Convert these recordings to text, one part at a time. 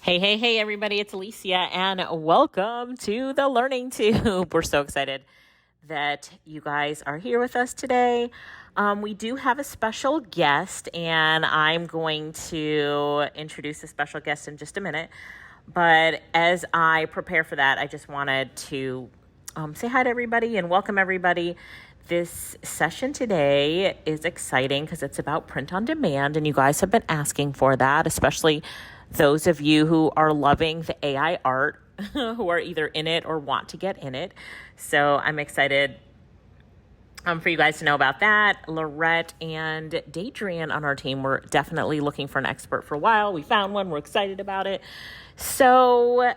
Hey, hey, hey, everybody, it's Alicia, and welcome to the Learning Tube. We're so excited that you guys are here with us today. We do have a special guest, and I'm going to introduce the special guest in just a minute. But as I prepare for that, I just wanted to say hi to everybody and welcome everybody. This session today is exciting because it's about print on demand, and you guys have been asking for that, especially those of you who are loving the AI art, who are either in it or want to get in it. So I'm excited for you guys to know about that. Lorette and Dadrian on our team were definitely looking for an expert for a while. We found one. We're excited about it. So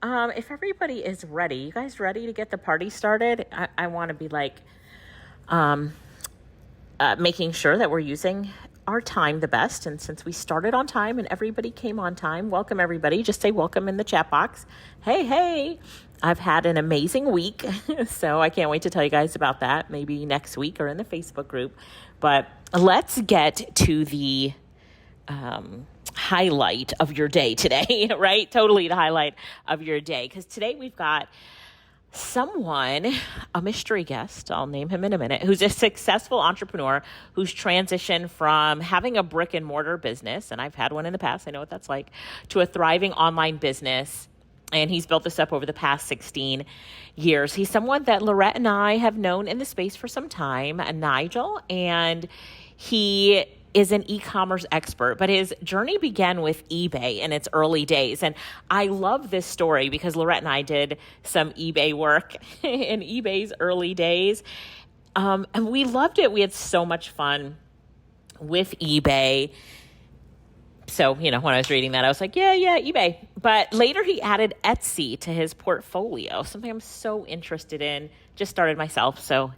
if everybody is ready, you guys ready to get the party started? I want to be like making sure that we're using our time the best. And since we started on time and everybody came on time, welcome everybody. Just say welcome in the chat box. Hey, hey, I've had an amazing week. So I can't wait to tell you guys about that maybe next week or in the Facebook group. But let's get to the highlight of your day today, right? Totally the highlight of your day. Because today we've got someone, a mystery guest, I'll name him in a minute, who's a successful entrepreneur who's transitioned from having a brick and mortar business, and I've had one in the past, I know what that's like, to a thriving online business. And he's built this up over the past 16 years. He's someone that Lorette and I have known in the space for some time, Nigel, and he is an e-commerce expert, but his journey began with eBay in its early days. And I love this story because Lorette and I did some eBay work in eBay's early days. And we loved it. We had so much fun with eBay. So, when I was reading that, I was like, yeah, eBay. But later he added Etsy to his portfolio, something I'm so interested in. Just started myself. So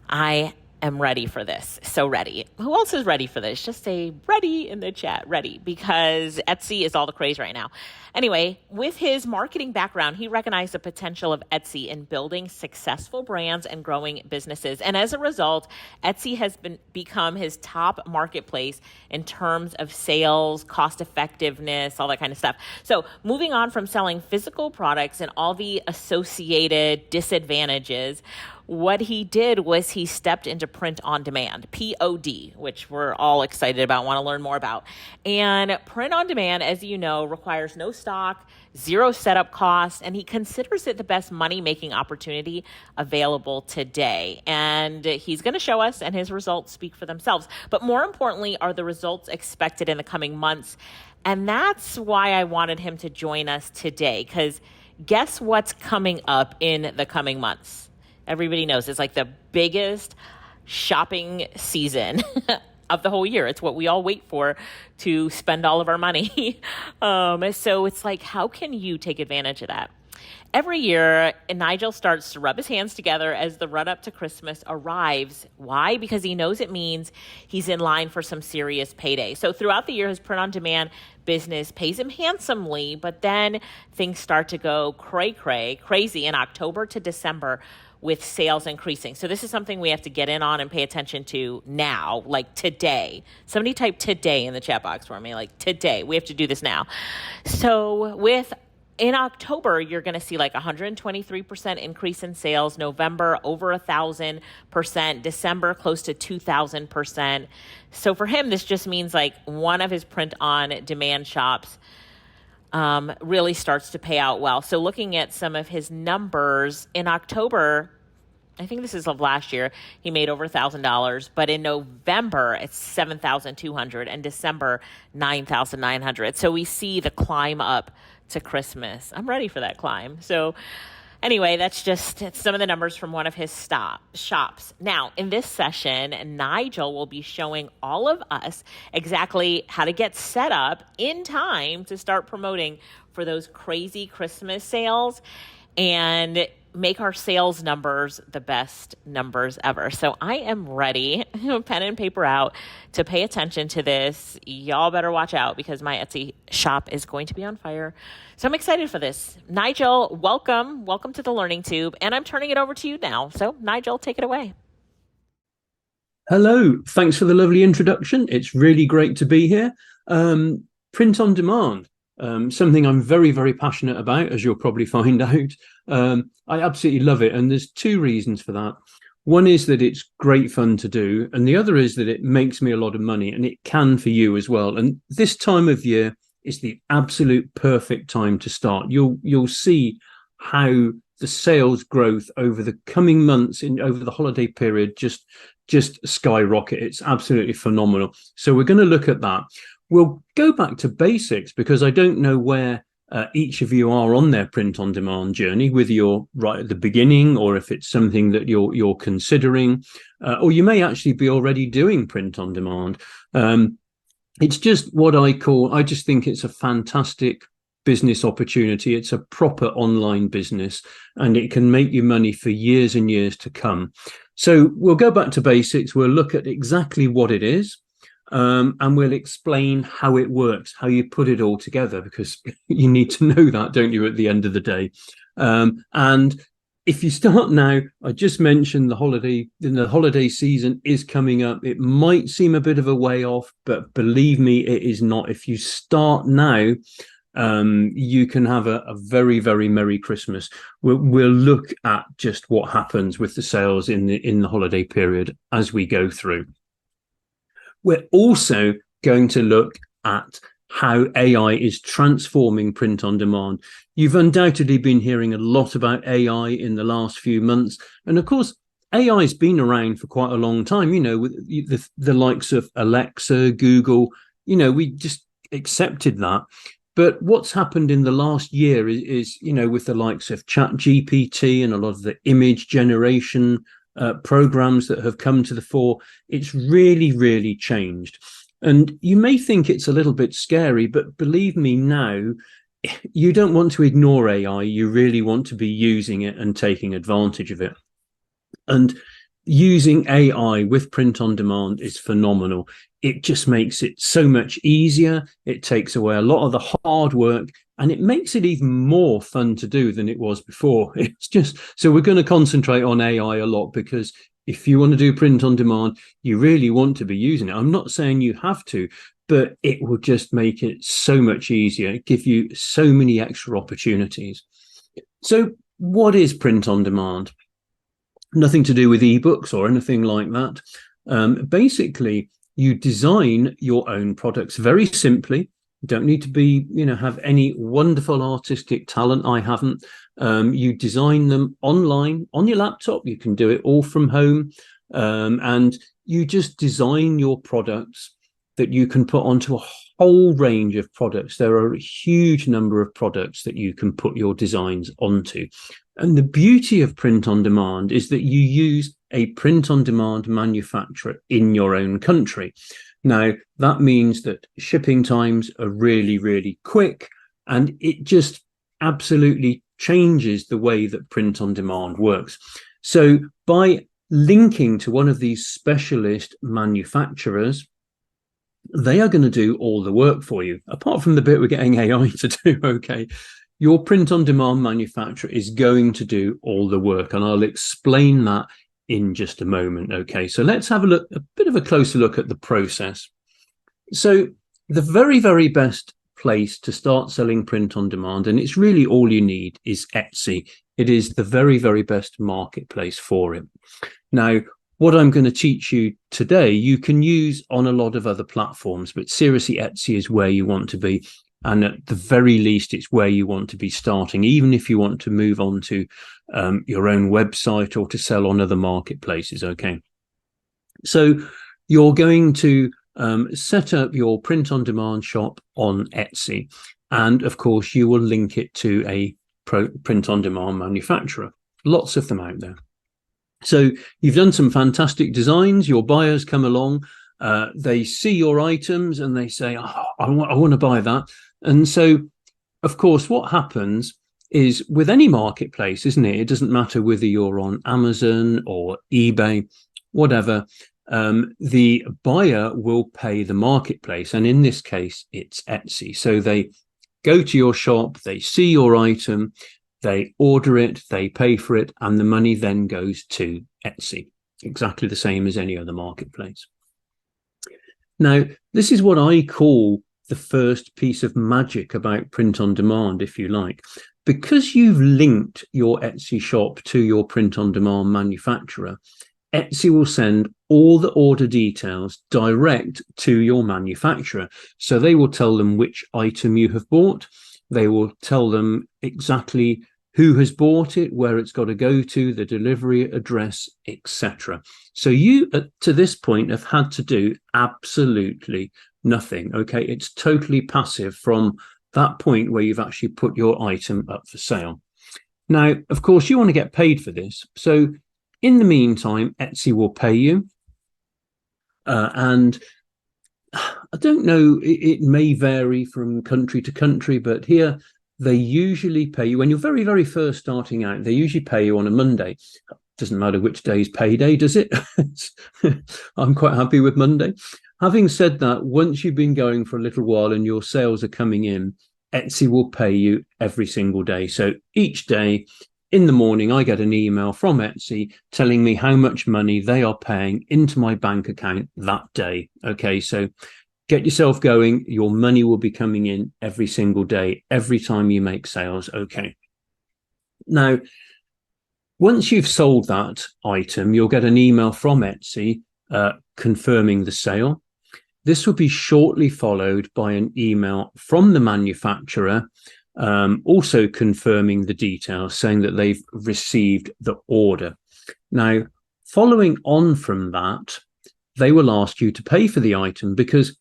I am ready for this. So ready. Who else is ready for this? Just say ready in the chat, ready, because Etsy is all the craze right now. Anyway, with his marketing background, he recognized the potential of Etsy in building successful brands and growing businesses. And as a result, Etsy has become his top marketplace in terms of sales, cost effectiveness, all that kind of stuff. So moving on from selling physical products and all the associated disadvantages, what he did was he stepped into print on demand, POD, which we're all excited about, want to learn more about. And print on demand, as you know, requires no stock, zero setup costs, and he considers it the best money-making opportunity available today. And he's going to show us, and his results speak for themselves. But more importantly, are the results expected in the coming months? And that's why I wanted him to join us today, because guess what's coming up in the coming months? Everybody knows it's like the biggest shopping season of the whole year. It's what we all wait for to spend all of our money. So it's like, how can you take advantage of that? Every year, Nigel starts to rub his hands together as the run-up to Christmas arrives. Why? Because he knows it means he's in line for some serious payday. So throughout the year, his print-on-demand business pays him handsomely, but then things start to go crazy in October to December with sales increasing. So this is something we have to get in on and pay attention to now, like today. Somebody type today in the chat box for me, like today. We have to do this now. So in October, you're going to see like 123% increase in sales. November, over 1,000%. December, close to 2,000%. So for him, this just means like one of his print-on-demand shops really starts to pay out well. So looking at some of his numbers in October, I think this is of last year, he made over $1,000, but in November it's $7,200 and December $9,900. So we see the climb up to Christmas. I'm ready for that climb. So anyway, that's just some of the numbers from one of his shops. Now, in this session, Nigel will be showing all of us exactly how to get set up in time to start promoting for those crazy Christmas sales and make our sales numbers the best numbers ever. So I am ready, pen and paper out, to pay attention to this. Y'all better watch out because my Etsy shop is going to be on fire. So I'm excited for this. Nigel, welcome. Welcome to the Learning Tube. And I'm turning it over to you now. So Nigel, take it away. Hello, thanks for the lovely introduction. It's really great to be here. Print on demand. something I'm very, very passionate about, as you'll probably find out. I absolutely love it. And there's two reasons for that. One is that it's great fun to do. And the other is that it makes me a lot of money, and it can for you as well. And this time of year is the absolute perfect time to start. You'll see how the sales growth over the coming months over the holiday period just skyrocket. It's absolutely phenomenal. So we're going to look at that. We'll go back to basics because I don't know where each of you are on their print on demand journey, whether you're right at the beginning or if it's something that you're considering, or you may actually be already doing print on demand. It's just what I just think it's a fantastic business opportunity. It's a proper online business, and it can make you money for years and years to come. So we'll go back to basics. We'll look at exactly what it is. And we'll explain how it works, how you put it all together, because you need to know that, don't you, at the end of the day. And if you start now, I just mentioned the holiday season is coming up. It might seem a bit of a way off, but believe me, it is not. If you start now, you can have a very, very Merry Christmas. We'll look at just what happens with the sales in the holiday period as we go through. We're also going to look at how AI is transforming print on demand. You've undoubtedly been hearing a lot about AI in the last few months. And of course, AI has been around for quite a long time, with the likes of Alexa, Google, we just accepted that. But what's happened in the last year is with the likes of ChatGPT and a lot of the image generation programs that have come to the fore, it's really, really changed. And you may think it's a little bit scary, but believe me now, you don't want to ignore AI. You really want to be using it and taking advantage of it. And using AI with print on demand is phenomenal. It just makes it so much easier. It takes away a lot of the hard work, and it makes it even more fun to do than it was before. It's just, so we're going to concentrate on AI a lot, because if you want to do print on demand, you really want to be using it. I'm not saying you have to, but it will just make it so much easier, give you so many extra opportunities. So what is print on demand? Nothing to do with ebooks or anything like that. Basically, you design your own products very simply. You don't need to be, have any wonderful artistic talent. I haven't. You design them online on your laptop. You can do it all from home. And you just design your products that you can put onto a whole range of products. There are a huge number of products that you can put your designs onto. And the beauty of print on demand is that you use a print on demand manufacturer in your own country. Now, that means that shipping times are really, really quick, and it just absolutely changes the way that print on demand works. So by linking to one of these specialist manufacturers, they are going to do all the work for you, apart from the bit we're getting AI to do. Okay. Your print on demand manufacturer is going to do all the work, and I'll explain that in just a moment. Okay, so let's have a bit of a closer look at the process. So the very, very best place to start selling print on demand, and it's really all you need, is Etsy. It is the very, very best marketplace for it. Now, what I'm going to teach you today, you can use on a lot of other platforms, but seriously, Etsy is where you want to be. And at the very least, it's where you want to be starting, even if you want to move on to your own website or to sell on other marketplaces. Okay. So you're going to set up your print on demand shop on Etsy. And of course, you will link it to a print on demand manufacturer. Lots of them out there. So you've done some fantastic designs. Your buyers come along. They see your items and they say, oh, I want to buy that. And so, of course, what happens is with any marketplace, isn't it? It doesn't matter whether you're on Amazon or eBay, whatever. The buyer will pay the marketplace. And in this case, it's Etsy. So they go to your shop, they see your item, they order it, they pay for it, and the money then goes to Etsy, exactly the same as any other marketplace. Now, this is what I call the first piece of magic about print on demand, if you like. Because you've linked your Etsy shop to your print on demand manufacturer, Etsy will send all the order details direct to your manufacturer. So they will tell them which item you have bought. They will tell them exactly who has bought it, where it's got to go to, the delivery address, etc. So you, to this point, have had to do absolutely nothing. Okay, it's totally passive from that point where you've actually put your item up for sale. Now, of course, you want to get paid for this. So in the meantime, Etsy will pay you. And I don't know, it may vary from country to country, but here they usually pay you when you're very, very first starting out. They usually pay you on a Monday. Doesn't matter which day is payday, does it? I'm quite happy with Monday. Having said that, once you've been going for a little while and your sales are coming in, Etsy will pay you every single day. So each day in the morning, I get an email from Etsy telling me how much money they are paying into my bank account that day. Okay, so get yourself going. Your money will be coming in every single day, every time you make sales. Okay. Now, once you've sold that item, you'll get an email from Etsy confirming the sale. This will be shortly followed by an email from the manufacturer also confirming the details, saying that they've received the order. Now, following on from that, they will ask you to pay for the item, because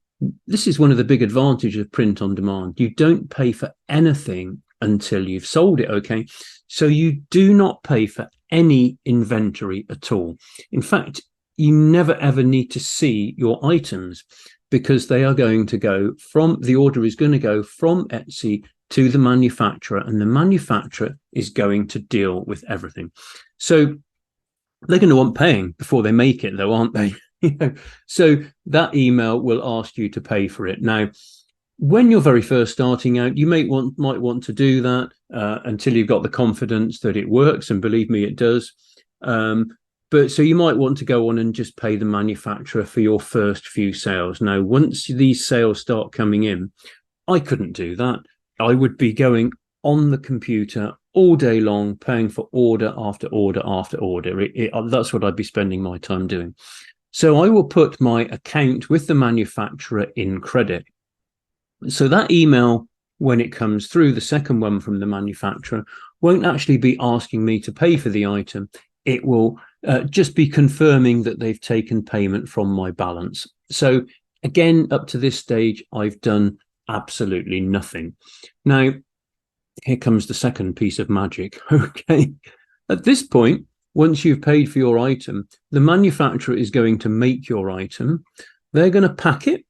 this is one of the big advantages of print on demand. You don't pay for anything until you've sold it, okay? So you do not pay for any inventory at all. In fact, you never ever need to see your items, because they are going to go from, the order is going to go from Etsy to the manufacturer, and the manufacturer is going to deal with everything. So they're going to want paying before they make it, though, aren't they? So that email will ask you to pay for it. Now, when you're very first starting out, you might want to do that until you've got the confidence that it works, and believe me, it does. But so you might want to go on and just pay the manufacturer for your first few sales. Now, once these sales start coming in, I couldn't do that. I would be going on the computer all day long, paying for order after order after order. That's what I'd be spending my time doing. So I will put my account with the manufacturer in credit. So that email, when it comes through, the second one from the manufacturer, won't actually be asking me to pay for the item. It will just be confirming that they've taken payment from my balance. So again, up to this stage, I've done absolutely nothing. Now, here comes the second piece of magic. Okay. At this point, once you've paid for your item, the manufacturer is going to make your item. They're going to pack it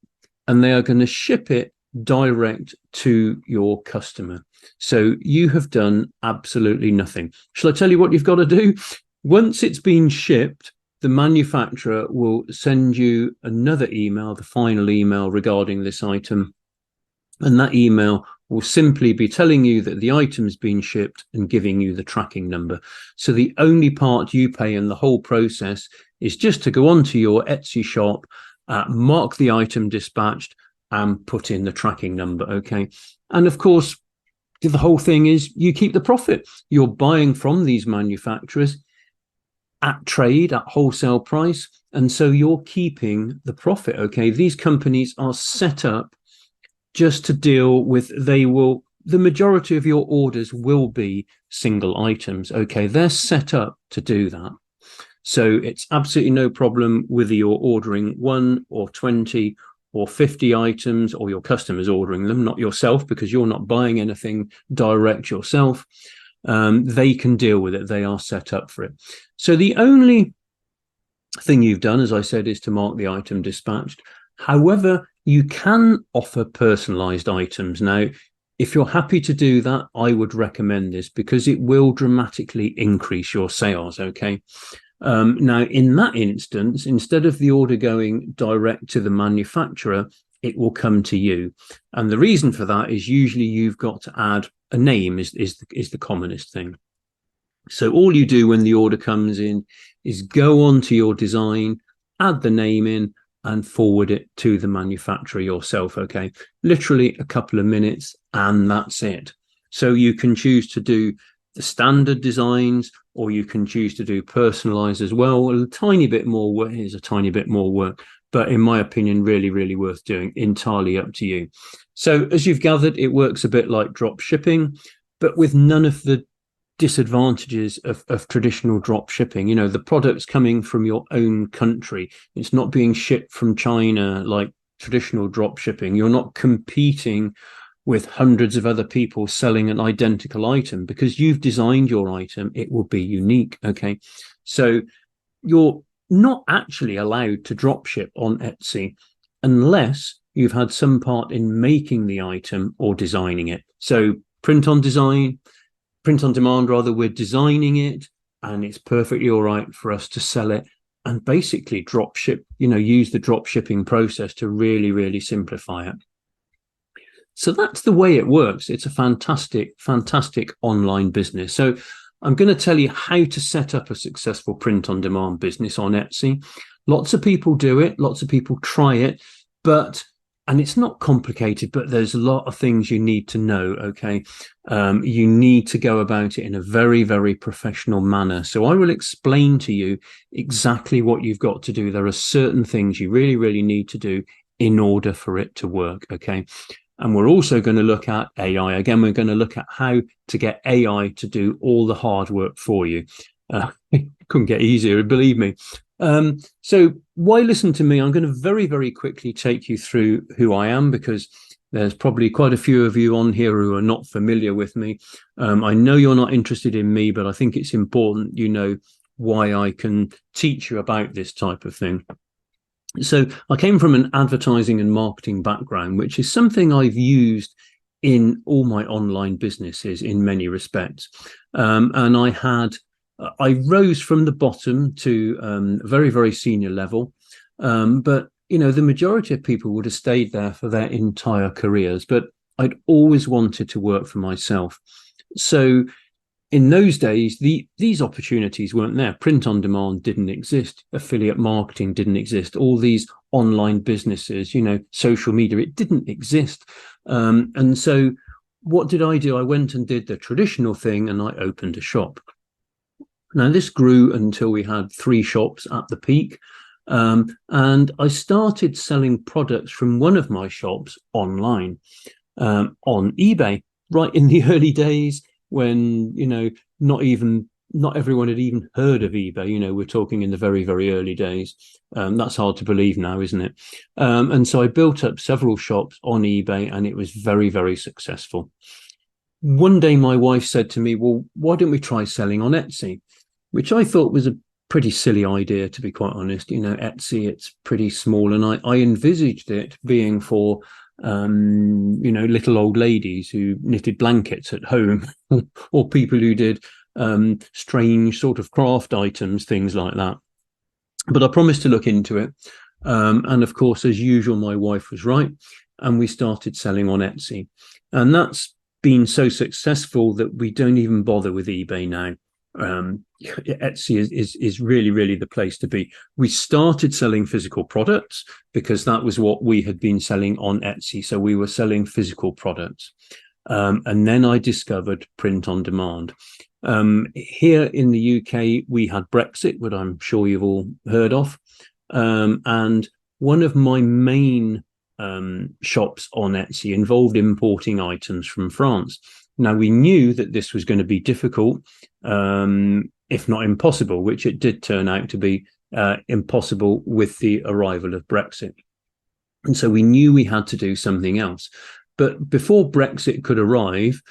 and they are going to ship it direct to your customer. So you have done absolutely nothing. Shall I tell you what you've got to do? Once it's been shipped, the manufacturer will send you another email, the final email regarding this item. And that email will simply be telling you that the item's been shipped and giving you the tracking number. So the only part you pay in the whole process is just to go onto your Etsy shop, mark the item dispatched, and put in the tracking number, okay? And of course, the whole thing is you keep the profit. You're buying from these manufacturers at trade, at wholesale price, and so you're keeping the profit, okay? These companies are set up just to deal with, the majority of your orders will be single items, okay? They're set up to do that. So it's absolutely no problem whether you're ordering 1 or 20 or 50 items, or your customers ordering them, not yourself, because you're not buying anything direct yourself. They can deal with it. They are set up for it. So the only thing you've done, as I said, is to mark the item dispatched. However, you can offer personalized items. Now, if you're happy to do that, I would recommend this, because it will dramatically increase your sales, okay? Now, in that instance, instead of the order going direct to the manufacturer, it will come to you. And the reason for that is usually you've got to add a name is the commonest thing. So all you do when the order comes in is go on to your design, add the name in, and forward it to the manufacturer yourself. Okay, literally a couple of minutes, and that's it. So you can choose to do the standard designs, or you can choose to do personalized as well. A tiny bit more work is a tiny bit more work, but in my opinion, really, really worth doing. Entirely up to you. So as you've gathered, it works a bit like drop shipping, but with none of the disadvantages of traditional drop shipping. You know, the product's coming from your own country. It's not being shipped from China like traditional drop shipping. You're not competing with hundreds of other people selling an identical item. Because you've designed your item, it will be unique. Okay, so you're not actually allowed to drop ship on Etsy unless you've had some part in making the item or designing it. So print on demand rather, we're designing it and it's perfectly all right for us to sell it and basically drop ship, use the drop shipping process to really, really simplify it. So that's the way it works. It's a fantastic, fantastic online business. So I'm going to tell you how to set up a successful print on demand business on Etsy. Lots of people do it. Lots of people try it, and it's not complicated, but there's a lot of things you need to know. Okay. You need to go about it in a very, very professional manner. So I will explain to you exactly what you've got to do. There are certain things you really, really need to do in order for it to work. Okay. And we're also going to look at AI. Again, we're going to look at how to get AI to do all the hard work for you. It couldn't get easier, believe me. So why listen to me? I'm going to very, very quickly take you through who I am, because there's probably quite a few of you on here who are not familiar with me. I know you're not interested in me, but I think it's important you know why I can teach you about this type of thing. So I came from an advertising and marketing background, which is something I've used in all my online businesses in many respects. And I rose from the bottom to a very, very senior level. But, the majority of people would have stayed there for their entire careers. But I'd always wanted to work for myself. So in those days, these opportunities weren't there. Print on demand didn't exist. Affiliate marketing didn't exist. All these online businesses, social media, it didn't exist. And so what did I do? I went and did the traditional thing, and I opened a shop. Now, this grew until we had 3 shops at the peak. And I started selling products from one of my shops online, on eBay, right in the early days, when not everyone had even heard of eBay. We're talking in the very, very early days. That's hard to believe now, isn't it? And so I built up several shops on eBay, and it was very, very successful. One day my wife said to me, well, why don't we try selling on Etsy? Which I thought was a pretty silly idea, to be quite honest. Etsy, it's pretty small, and I envisaged it being for little old ladies who knitted blankets at home, or people who did strange sort of craft items, things like that. But I promised to look into it. And of course, as usual, my wife was right, and we started selling on Etsy. And that's been so successful that we don't even bother with eBay now. Etsy is really, really the place to be. We started selling physical products because that was what we had been selling on Etsy. So we were selling physical products. And then I discovered print on demand. Here in the UK, we had Brexit, which I'm sure you've all heard of. And one of my main shops on Etsy involved importing items from France. Now, we knew that this was going to be difficult, if not impossible, which it did turn out to be impossible with the arrival of Brexit. And so we knew we had to do something else. But before Brexit could arrive,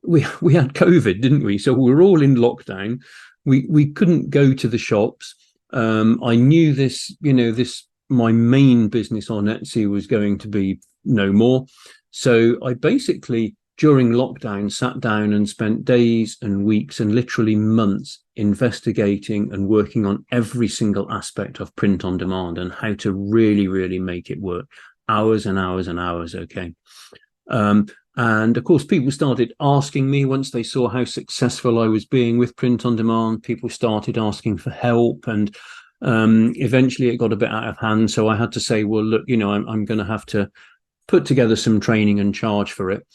we had COVID, didn't we? So we were all in lockdown. We couldn't go to the shops. I knew my main business on Etsy was going to be no more. So I basically, during lockdown, sat down and spent days and weeks and literally months investigating and working on every single aspect of print on demand and how to really, really make it work. Hours and hours and hours. Okay. And of course, people started asking me once they saw how successful I was being with print on demand. People started asking for help, and Eventually it got a bit out of hand, so I had to say, well, look, I'm going to have to put together some training and charge for it,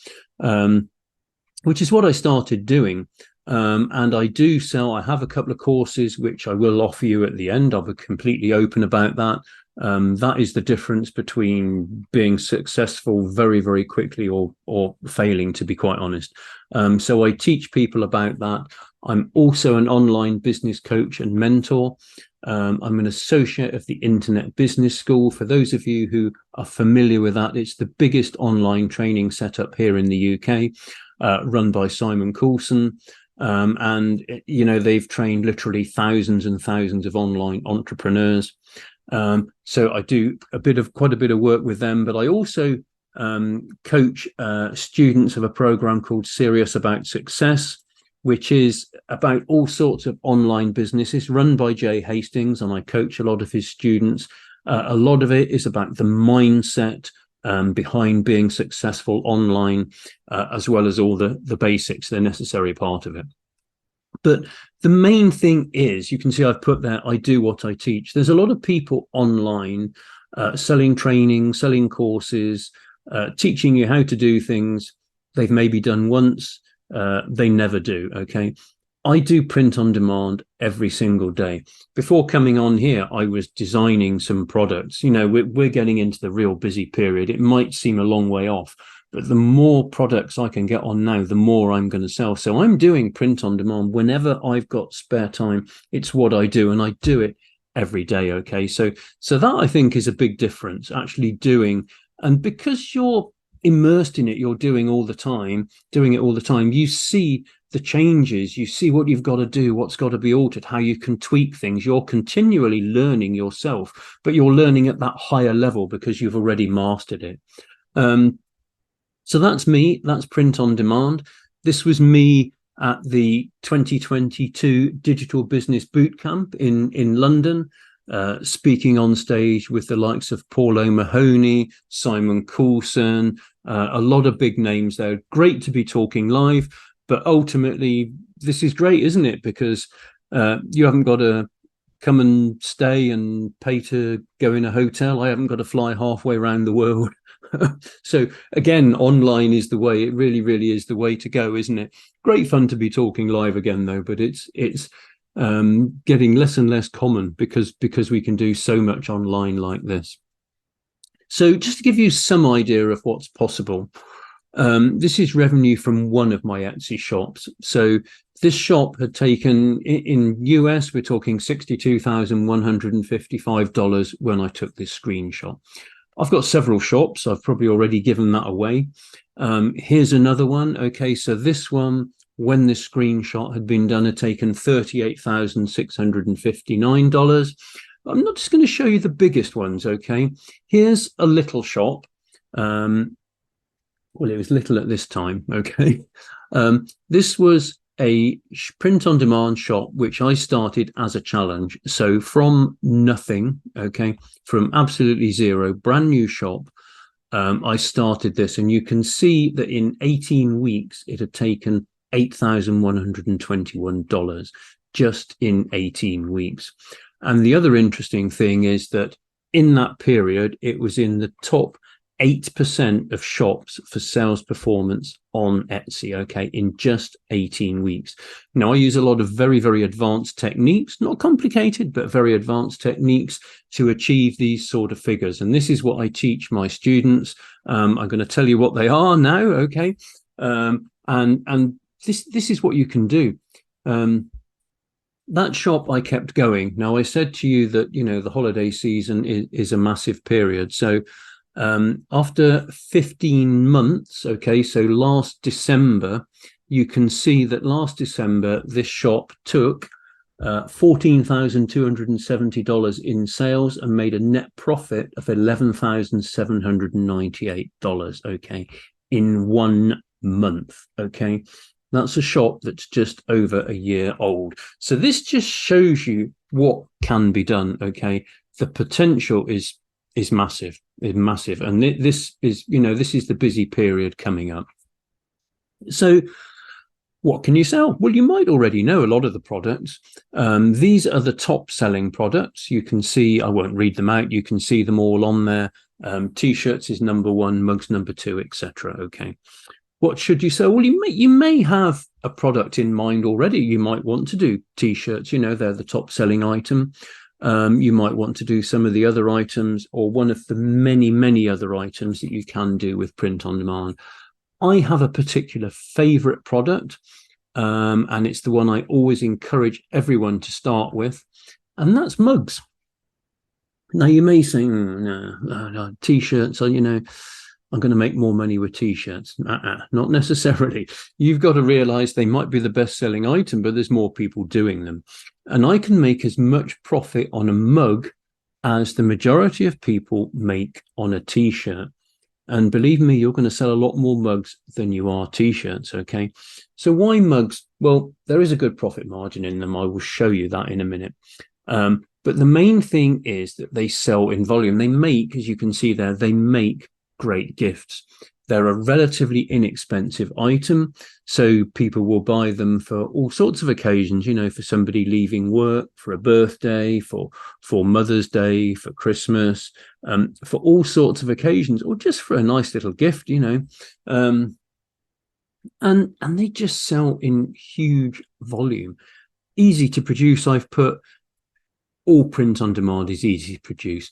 which is what I started doing. And I do sell, I have a couple of courses which I will offer you at the end. I'll be completely open about that. That is the difference between being successful very, very quickly or failing, to be quite honest. So I teach people about that. I'm also an online business coach and mentor. I'm an associate of the Internet Business School. For those of you who are familiar with that, it's the biggest online training setup here in the UK, run by Simon Coulson. And they've trained literally thousands and thousands of online entrepreneurs. So I do quite a bit of work with them, but I also coach students of a program called Serious About Success, which is about all sorts of online businesses run by Jay Hastings, and I coach a lot of his students. A lot of it is about the mindset behind being successful online, as well as all the basics, the necessary part of it. But the main thing is, you can see I've put there, I do what I teach. There's a lot of people online selling training, selling courses, teaching you how to do things they've maybe done once, they never do. Okay. I do print on demand every single day. Before coming on here, I was designing some products. We're getting into the real busy period. It might seem a long way off, but the more products I can get on now, the more I'm going to sell. So I'm doing print on demand whenever I've got spare time. It's what I do, and I do it every day. Okay. So that, I think, is a big difference, actually doing. And because you're immersed in it, you're doing it all the time, you see the changes, you see what you've got to do, what's got to be altered, how you can tweak things. You're continually learning yourself, but you're learning at that higher level because you've already mastered it. So that's me. That's print on demand. This was me at the 2022 Digital Business Bootcamp in London, speaking on stage with the likes of Paul O'Mahony, Simon Coulson, a lot of big names there. Great to be talking live. But ultimately, this is great, isn't it? Because you haven't got to come and stay and pay to go in a hotel. I haven't got to fly halfway around the world. So again, online is the way. It really, really is the way to go, isn't it? Great fun to be talking live again, though. But it's getting less and less common because we can do so much online like this. So just to give you some idea of what's possible. This is revenue from one of my Etsy shops. So this shop had taken, in US, we're talking $62,155 when I took this screenshot. I've got several shops. I've probably already given that away. Here's another one. Okay, so this one, when this screenshot had been done, had taken $38,659. I'm not just going to show you the biggest ones, okay? Here's a little shop. Well, it was little at this time, okay? This was a print-on-demand shop, which I started as a challenge. So from nothing, okay, from absolutely zero, brand new shop, I started this. And you can see that in 18 weeks, it had taken $8,121 just in 18 weeks. And the other interesting thing is that in that period, it was in the top 8% of shops for sales performance on Etsy, okay, in just 18 weeks. Now, I use a lot of very, very advanced techniques, not complicated, but very advanced techniques to achieve these sort of figures. And this is what I teach my students. I'm going to tell you what they are now, okay? And this is what you can do. That shop, I kept going. Now, I said to you that, the holiday season is a massive period. So after 15 months, okay, so last December, you can see that last December, this shop took $14,270 in sales and made a net profit of $11,798, okay, in 1 month, okay. That's a shop that's just over a year old. So this just shows you what can be done, okay. The potential is massive, and this is the busy period coming up. So What can you sell? Well, you might already know a lot of the products. These are the top selling products. You can see, I won't read them out. You can see them all on there. T-shirts is number one, mugs number two, etc. Okay. What should you sell? Well, you may have a product in mind already. You might want to do T-shirts. They're the top selling item. You might want to do some of the other items, or one of the many other items that you can do with print on demand. I have a particular favorite product, and it's the one I always encourage everyone to start with, and that's mugs. Now, you may say, no, T-shirts are, I'm going to make more money with T-shirts. Not necessarily. You've got to realize they might be the best-selling item, but there's more people doing them. And I can make as much profit on a mug as the majority of people make on a T-shirt. And believe me, you're going to sell a lot more mugs than you are T-shirts, okay? So why mugs? Well, there is a good profit margin in them. I will show you that in a minute. But the main thing is that they sell in volume. They make, as you can see there, they make great gifts. They're a relatively inexpensive item, so people will buy them for all sorts of occasions, for somebody leaving work, for a birthday, for Mother's Day, for Christmas, for all sorts of occasions, or just for a nice little gift, and they just sell in huge volume. Easy to produce. I've put all print on demand is easy to produce.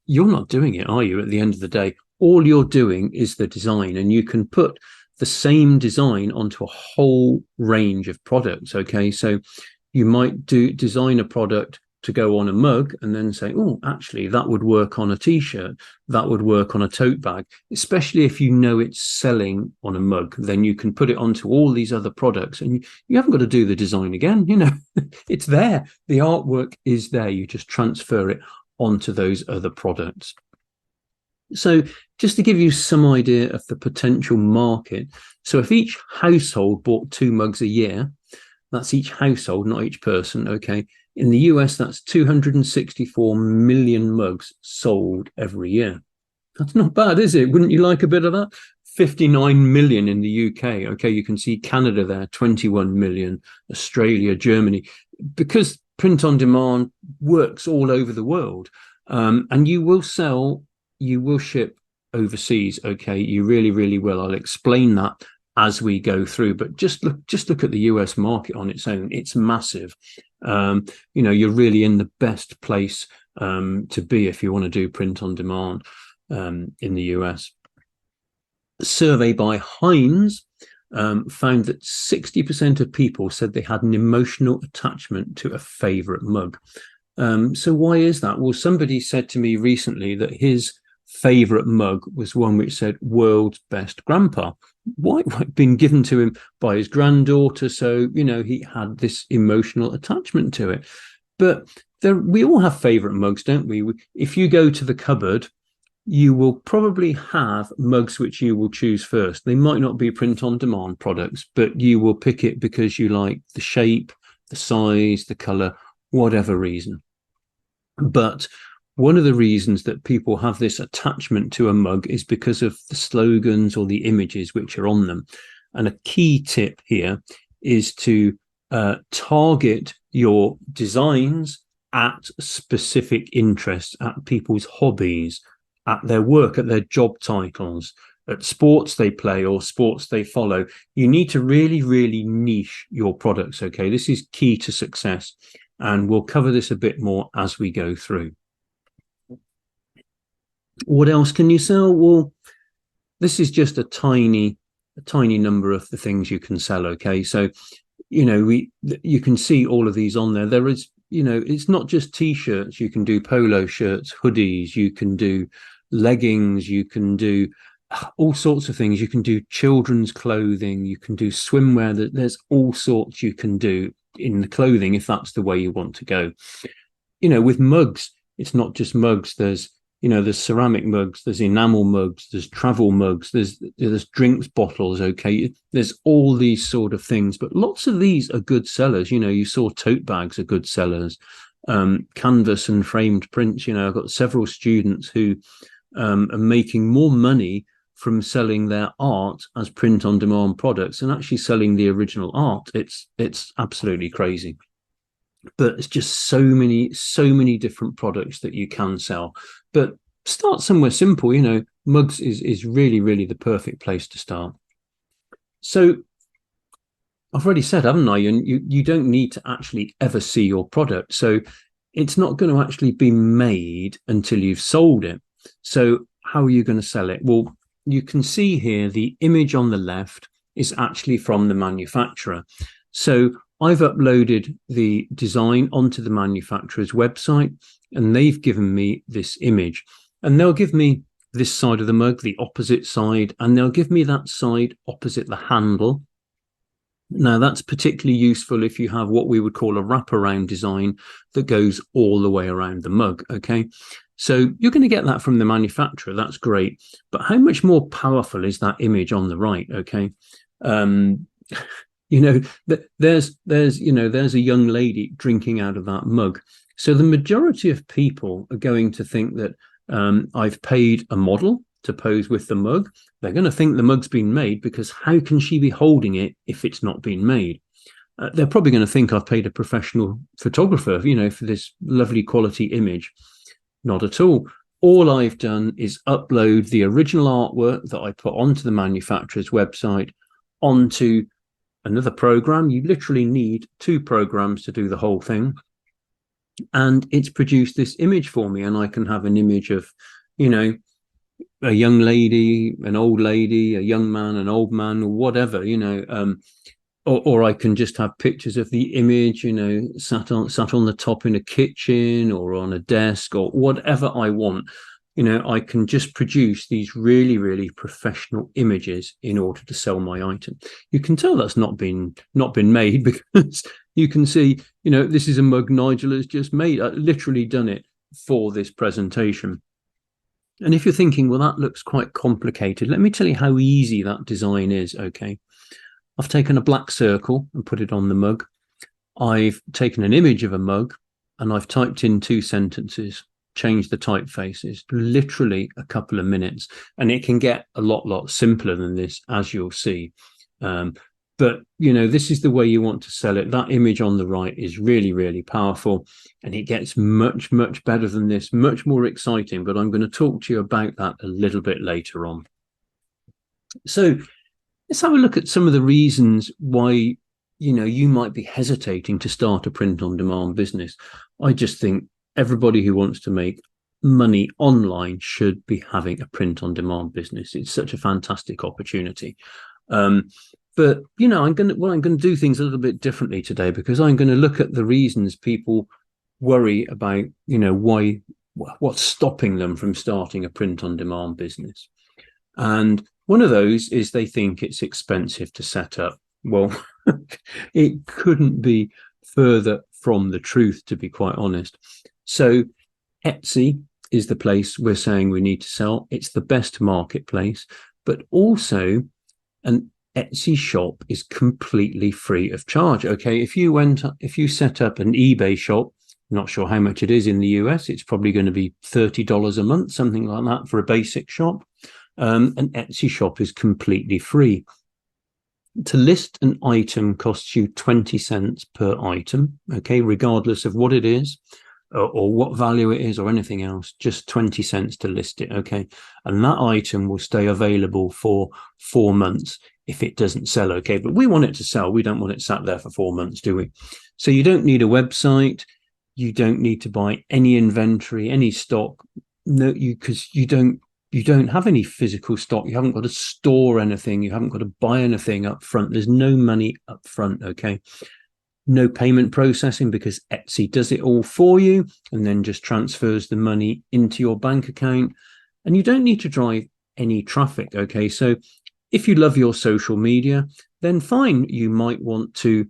You're not doing it, are you? At the end of the day, all you're doing is the design, and you can put the same design onto a whole range of products. Okay, so you might design a product to go on a mug and then say, oh, actually that would work on a T-shirt, that would work on a tote bag. Especially if you know it's selling on a mug, then you can put it onto all these other products, and you haven't got to do the design again. It's there, the artwork is there, you just transfer it onto those other products. So just to give you some idea of the potential market, so if each household bought 2 mugs a year, that's each household, not each person, okay? In the US, that's 264 million mugs sold every year. That's not bad, is it? Wouldn't you like a bit of that? 59 million in the UK. Okay, you can see Canada there, 21 million, Australia, Germany, because print on demand works all over the world. And you will ship overseas. Okay, you really will. I'll explain that as we go through, but just look at the US market on its own. It's massive. You're really in the best place to be if you want to do print on demand in the US. A survey by Heinz found that 60% of people said they had an emotional attachment to a favorite mug. So why is that? Well, somebody said to me recently that his favorite mug was one which said "World's Best Grandpa." Why? It'd been given to him by his granddaughter, so he had this emotional attachment to it. But we all have favorite mugs, don't we? If you go to the cupboard, you will probably have mugs which you will choose first. They might not be print on demand products, but you will pick it because you like the shape, the size, the color, whatever reason. But one of the reasons that people have this attachment to a mug is because of the slogans or the images which are on them. And a key tip here is to target your designs at specific interests, at people's hobbies, at their work, at their job titles, at sports they play or sports they follow. You need to really niche your products. Okay, this is key to success, and we'll cover this a bit more as we go through. What else can you sell? Well, this is just a tiny number of the things you can sell. Okay, so you can see all of these on there. There is, it's not just T-shirts. You can do polo shirts, hoodies. You can do leggings. You can do all sorts of things. You can do children's clothing. You can do swimwear. There's all sorts you can do in the clothing if that's the way you want to go. With mugs, it's not just mugs. There's ceramic mugs, there's enamel mugs, there's travel mugs, there's drinks bottles. Okay, there's all these sort of things, but lots of these are good sellers. You saw tote bags are good sellers. Canvas and framed prints. I've got several students who are making more money from selling their art as print on demand products and actually selling the original art. It's absolutely crazy. But it's just so many different products that you can sell. But start somewhere simple. Mugs is really the perfect place to start. So I've already said, haven't I? And you don't need to actually ever see your product. So it's not going to actually be made until you've sold it. So how are you going to sell it? Well, you can see here the image on the left is actually from the manufacturer. So I've uploaded the design onto the manufacturer's website, and they've given me this image. And they'll give me this side of the mug, the opposite side, and they'll give me that side opposite the handle. Now, that's particularly useful if you have what we would call a wraparound design that goes all the way around the mug, okay? So you're going to get that from the manufacturer. That's great. But how much more powerful is that image on the right, okay? There's a young lady drinking out of that mug. So the majority of people are going to think that I've paid a model to pose with the mug. They're going to think the mug's been made, because how can she be holding it if it's not been made? They're probably going to think I've paid a professional photographer, for this lovely quality image. Not at all. All I've done is upload the original artwork that I put onto the manufacturer's website onto another program. You literally need 2 programs to do the whole thing. And it's produced this image for me, and I can have an image of, a young lady, an old lady, a young man, an old man, or whatever, or I can just have pictures of the image, sat on the top in a kitchen or on a desk or whatever I want. I can just produce these really professional images in order to sell my item. You can tell that's not been made, because you can see, this is a mug Nigel has just made. I've literally done it for this presentation. And if you're thinking, well, that looks quite complicated, let me tell you how easy that design is, okay? I've taken a black circle and put it on the mug. I've taken an image of a mug and I've typed in 2 sentences, changed the typefaces, literally a couple of minutes. And it can get a lot simpler than this, as you'll see. But, this is the way you want to sell it. That image on the right is really powerful, and it gets much better than this, much more exciting. But I'm going to talk to you about that a little bit later on. So let's have a look at some of the reasons why, you might be hesitating to start a print-on-demand business. I just think everybody who wants to make money online should be having a print-on-demand business. It's such a fantastic opportunity. But, I'm going to do things a little bit differently today, because I'm going to look at the reasons people worry about, what's stopping them from starting a print-on-demand business. And one of those is they think it's expensive to set up. Well, it couldn't be further from the truth, to be quite honest. So Etsy is the place we're saying we need to sell. It's the best marketplace, but also an Etsy shop is completely free of charge. Okay, if you set up an eBay shop, not sure how much it is in the US, it's probably going to be $30 a month, something like that, for a basic shop. An Etsy shop is completely free. To list an item costs you 20 cents per item, okay, regardless of what it is or what value it is or anything else, just 20 cents to list it, okay? And that item will stay available for 4 months if it doesn't sell, okay? But we want it to sell. We don't want it sat there for 4 months, do we? So you don't need a website. You don't need to buy any inventory, any stock. No, because you don't have any physical stock. You haven't got to store anything. You haven't got to buy anything up front. There's no money up front, okay? No payment processing, because Etsy does it all for you and then just transfers the money into your bank account. And you don't need to drive any traffic, okay? So if you love your social media, then fine, you might want to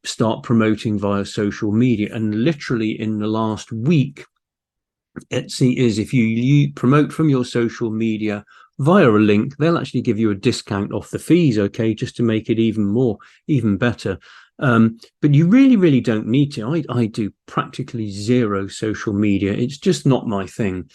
start promoting via social media. And literally in the last week, Etsy is, if you promote from your social media via a link, they'll actually give you a discount off the fees, okay, just to make it even better. But you really don't need to. I do practically zero social media. It's just not my thing.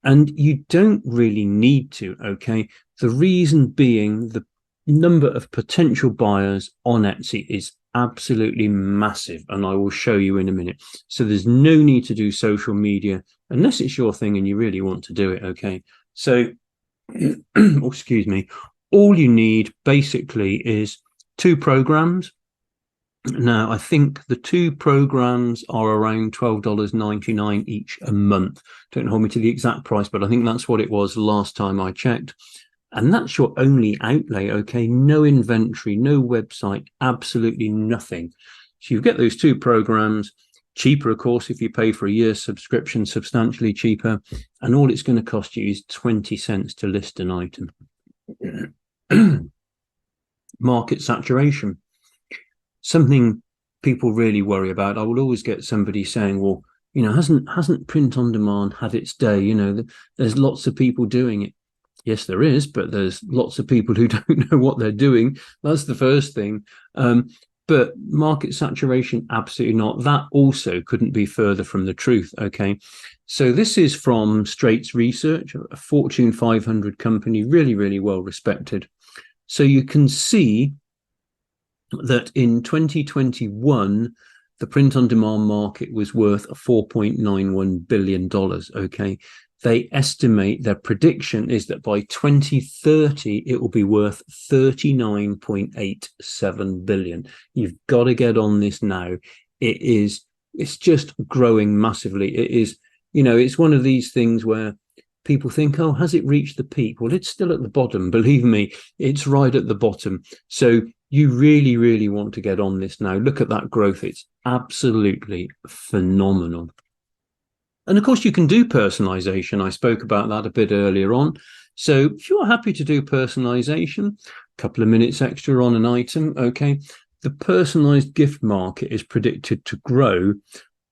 And you don't really need to, okay? The reason being the number of potential buyers on Etsy is absolutely massive, and I will show you in a minute. So there's no need to do social media unless it's your thing and you really want to do it, okay? So, excuse me, all you need basically is 2 programs. Now, I think the 2 programs are around $12.99 each a month. Don't hold me to the exact price, but I think that's what it was last time I checked. And that's your only outlay, okay? No inventory, no website, absolutely nothing. So you get those 2 programs, cheaper, of course, if you pay for a year's subscription, substantially cheaper. And all it's going to cost you is 20 cents to list an item. Market saturation. Something people really worry about. I will always get somebody saying, well, hasn't print on demand had its day? There's lots of people doing it. Yes, there is, but there's lots of people who don't know what they're doing. That's the first thing. But market saturation, absolutely not. That also couldn't be further from the truth. Okay. So this is from Straits Research, a Fortune 500 company, really, really well respected. So you can see that in 2021, the print on demand market was worth $4.91 billion. Okay. They estimate, their prediction is that by 2030, it will be worth 39.87 billion. You've got to get on this now. It's just growing massively. It is, it's one of these things where people think, oh, has it reached the peak? Well, it's still at the bottom. Believe me, it's right at the bottom. So you really, really want to get on this now. Look at that growth. It's absolutely phenomenal. And of course, you can do personalization. I spoke about that a bit earlier on. So if you're happy to do personalization, a couple of minutes extra on an item, okay, the personalized gift market is predicted to grow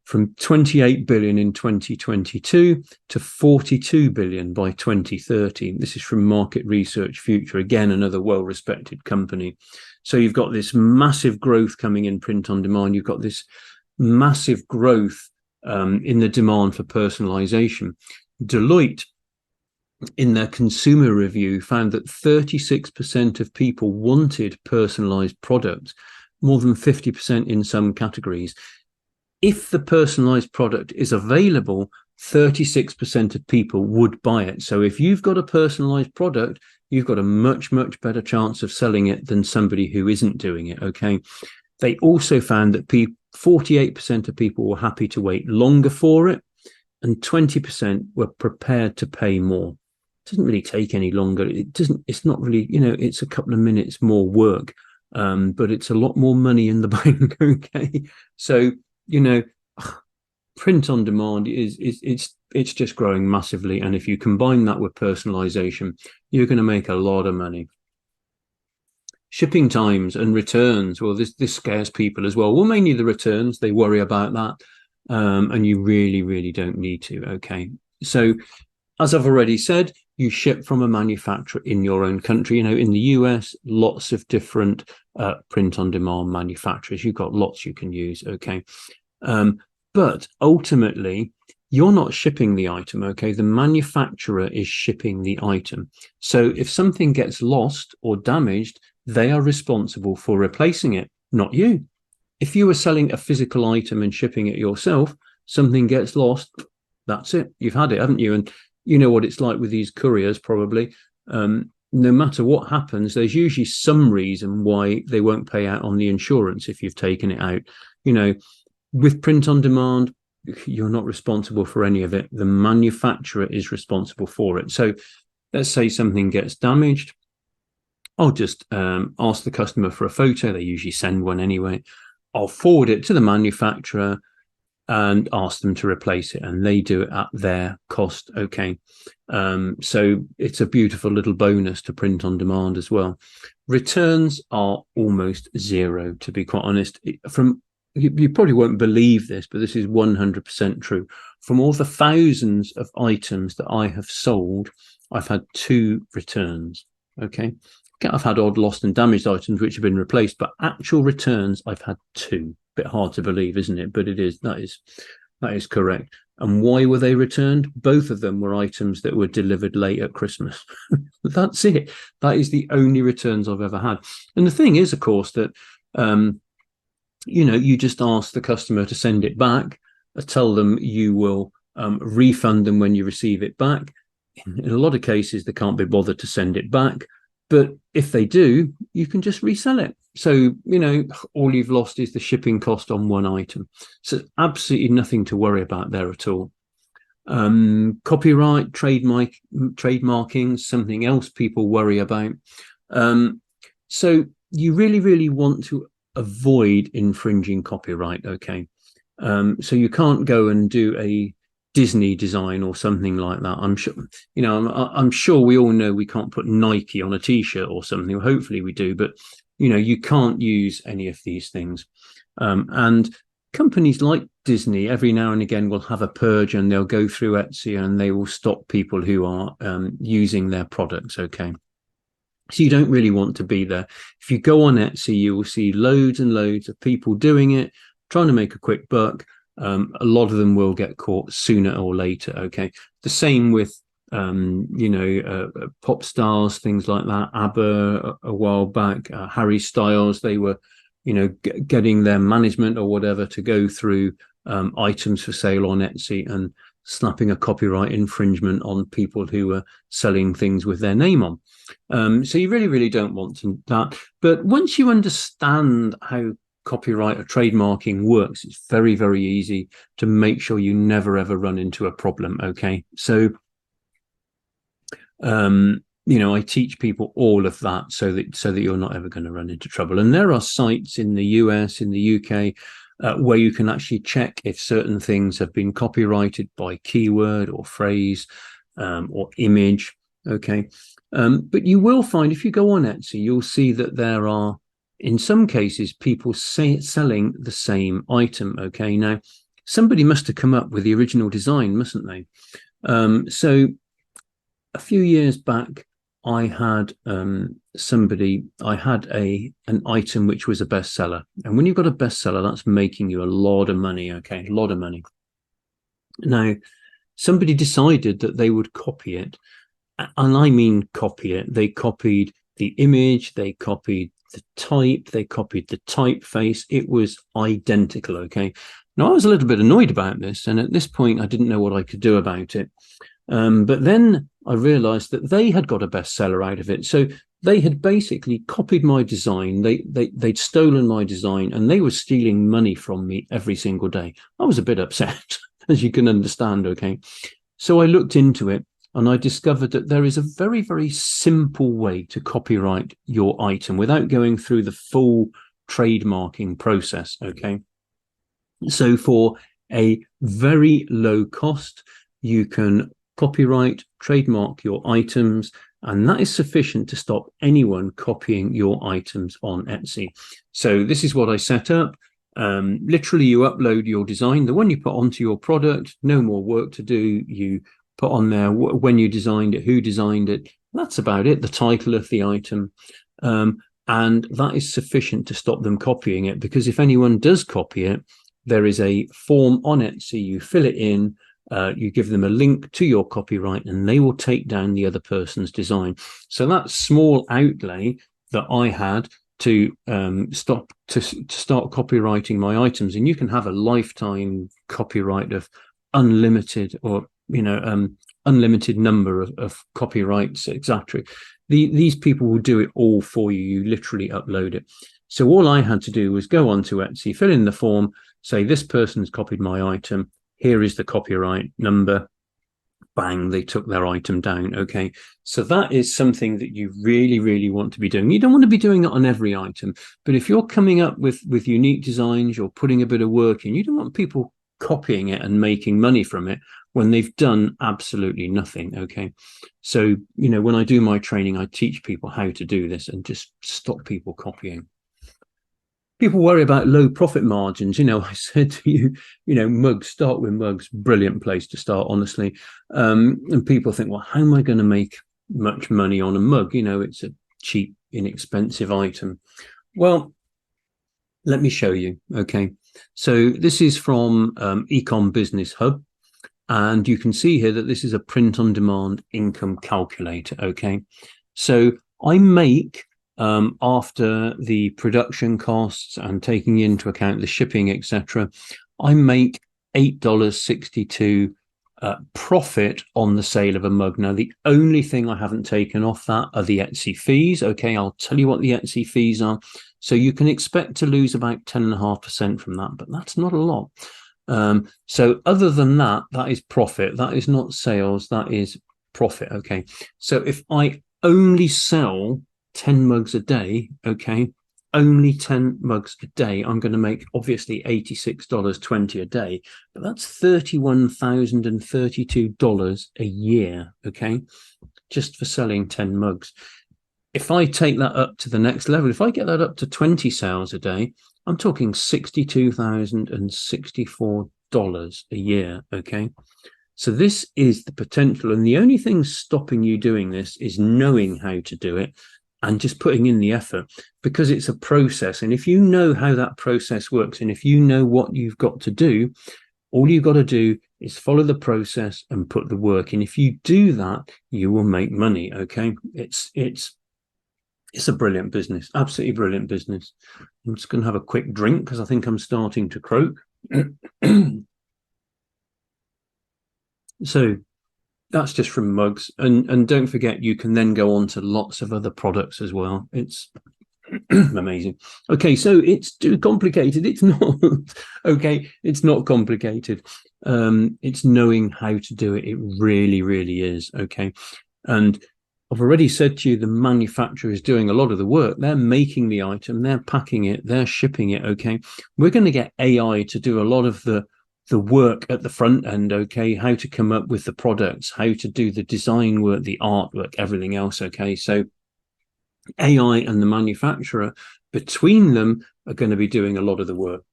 from 28 billion in 2022 to 42 billion by 2030. This is from Market Research Future, again, another well-respected company. So you've got this massive growth coming in print on demand. You've got this massive growth in the demand for personalization. Deloitte, in their consumer review, found that 36% of people wanted personalized products, more than 50% in some categories. If the personalized product is available, 36% of people would buy it. So if you've got a personalized product, you've got a much, much better chance of selling it than somebody who isn't doing it, okay? They also found that 48% of people were happy to wait longer for it, and 20% were prepared to pay more. It doesn't really take any longer. It's not really, it's a couple of minutes more work, but it's a lot more money in the bank, okay? So, print on demand it's just growing massively. And if you combine that with personalization, you're going to make a lot of money. Shipping times and returns. Well, this scares people as well. Well, mainly the returns, they worry about that. And you really, really don't need to. Okay. So as I've already said, you ship from a manufacturer in your own country. In the US, lots of different print on demand manufacturers. You've got lots you can use. Okay. But ultimately, you're not shipping the item, okay? The manufacturer is shipping the item. So if something gets lost or damaged, they are responsible for replacing it, not you. If you were selling a physical item and shipping it yourself, something gets lost, that's it. You've had it, haven't you? And you know what it's like with these couriers, probably. No matter what happens, there's usually some reason why they won't pay out on the insurance if you've taken it out. With print on demand, you're not responsible for any of it. The manufacturer is responsible for it. So let's say something gets damaged. I'll just ask the customer for a photo. They usually send one anyway. I'll forward it to the manufacturer and ask them to replace it, and they do it at their cost. Okay. So it's a beautiful little bonus to print on demand as well. Returns are almost zero, to be quite honest. You probably won't believe this, but this is 100% true. From all the thousands of items that I have sold, I've had 2 returns. Okay. I've had odd lost and damaged items which have been replaced, but actual returns, I've had 2. Bit hard to believe, isn't it? But it is. That is That is correct. And why were they returned? Both of them were items that were delivered late at Christmas. That's it. That is the only returns I've ever had. And the thing is, of course, that you just ask the customer to send it back, tell them you will refund them when you receive it back. In a lot of cases, they can't be bothered to send it back. But if they do, you can just resell it. So, all you've lost is the shipping cost on one item. So absolutely nothing to worry about there at all. Copyright, trademarking, something else people worry about. So you really, really want to avoid infringing copyright, okay? So you can't go and do a Disney design or something like that. I'm sure, I'm sure we all know we can't put Nike on a t-shirt or something. Hopefully we do, but you can't use any of these things. And companies like Disney every now and again will have a purge, and they'll go through Etsy and they will stop people who are using their products. Okay. So you don't really want to be there. If you go on Etsy, you will see loads and loads of people doing it, trying to make a quick buck. A lot of them will get caught sooner or later. Okay. The same with, pop stars, things like that. ABBA a while back, Harry Styles, they were, getting their management or whatever to go through items for sale on Etsy and slapping a copyright infringement on people who are selling things with their name on. So you really, really don't want that. But once you understand how copyright or trademarking works, it's very, very easy to make sure you never, ever run into a problem. Okay. So, I teach people all of that so that you're not ever going to run into trouble. And there are sites in the US, in the UK, where you can actually check if certain things have been copyrighted by keyword or phrase or image. Okay. But you will find, if you go on Etsy, you'll see that there are, in some cases, people selling the same item. Okay. Now, somebody must have come up with the original design, mustn't they? So a few years back, I had an item which was a bestseller. And when you've got a bestseller, that's making you a lot of money. Okay. A lot of money. Now, somebody decided that they would copy it. And I mean copy it. They copied the image, they copied the type, they copied the typeface. It was identical. Okay. Now, I was a little bit annoyed about this. And at this point, I didn't know what I could do about it. But then I realized that they had got a bestseller out of it. So they had basically copied my design. They'd stolen my design, and they were stealing money from me every single day. I was a bit upset, as you can understand. Okay. So I looked into it, and I discovered that there is a very, very simple way to copyright your item without going through the full trademarking process. Okay. So for a very low cost, you can copyright, trademark your items, and that is sufficient to stop anyone copying your items on Etsy. So this is what I set up. Literally, you upload your design, the one you put onto your product, no more work to do. You put on there when you designed it, who designed it. That's about it, the title of the item. And that is sufficient to stop them copying it, because if anyone does copy it, there is a form on Etsy, you fill it in, you give them a link to your copyright, and they will take down the other person's design. So that small outlay that I had to start copywriting my items, and you can have a lifetime copyright of unlimited or unlimited number of copyrights, etc. These people will do it all for you. You literally upload it. So all I had to do was go onto Etsy, fill in the form, say this person's copied my item. Here is the copyright number. Bang, they took their item down. Okay. So that is something that you really, really want to be doing. You don't want to be doing it on every item, but if you're coming up with unique designs, you're putting a bit of work in, you don't want people copying it and making money from it when they've done absolutely nothing. Okay. So, when I do my training, I teach people how to do this and just stop people copying. People worry about low profit margins. I said to you, mugs, start with mugs. Brilliant place to start, honestly. And people think, well, how am I going to make much money on a mug? It's a cheap, inexpensive item. Well, let me show you. Okay. So this is from Ecom Business Hub. And you can see here that this is a print on demand income calculator. Okay. So I make, after the production costs and taking into account the shipping, etc., I make $8.62 profit on the sale of a mug. Now, the only thing I haven't taken off that are the Etsy fees. Okay, I'll tell you what the Etsy fees are. So you can expect to lose about 10.5% from that, but that's not a lot. So other than that, that is profit. That is not sales. That is profit. Okay. So if I only sell 10 mugs a day, okay, only 10 mugs a day, I'm going to make obviously $86.20 a day, but that's $31,032 a year. Okay. Just for selling 10 mugs. If I take that up to the next level, if I get that up to 20 sales a day, I'm talking $62,064 a year. Okay. So this is the potential. And the only thing stopping you doing this is knowing how to do it and just putting in the effort, because it's a process. And if you know how that process works, and if you know what you've got to do, all you've got to do is follow the process and put the work in. If you do that, you will make money. Okay. It's a brilliant business, absolutely brilliant business. I'm just going to have a quick drink because I think I'm starting to croak. So that's just from mugs. And don't forget, you can then go on to lots of other products as well. It's amazing. Okay, so it's too complicated. It's not. Okay, it's not complicated. It's knowing how to do it. It really, really is. Okay. And I've already said to you, the manufacturer is doing a lot of the work. They're making the item, they're packing it, they're shipping it. Okay. We're going to get AI to do a lot of the work at the front end. Okay. How to come up with the products, how to do the design work, the artwork, everything else. Okay. So AI and the manufacturer, between them, are going to be doing a lot of the work.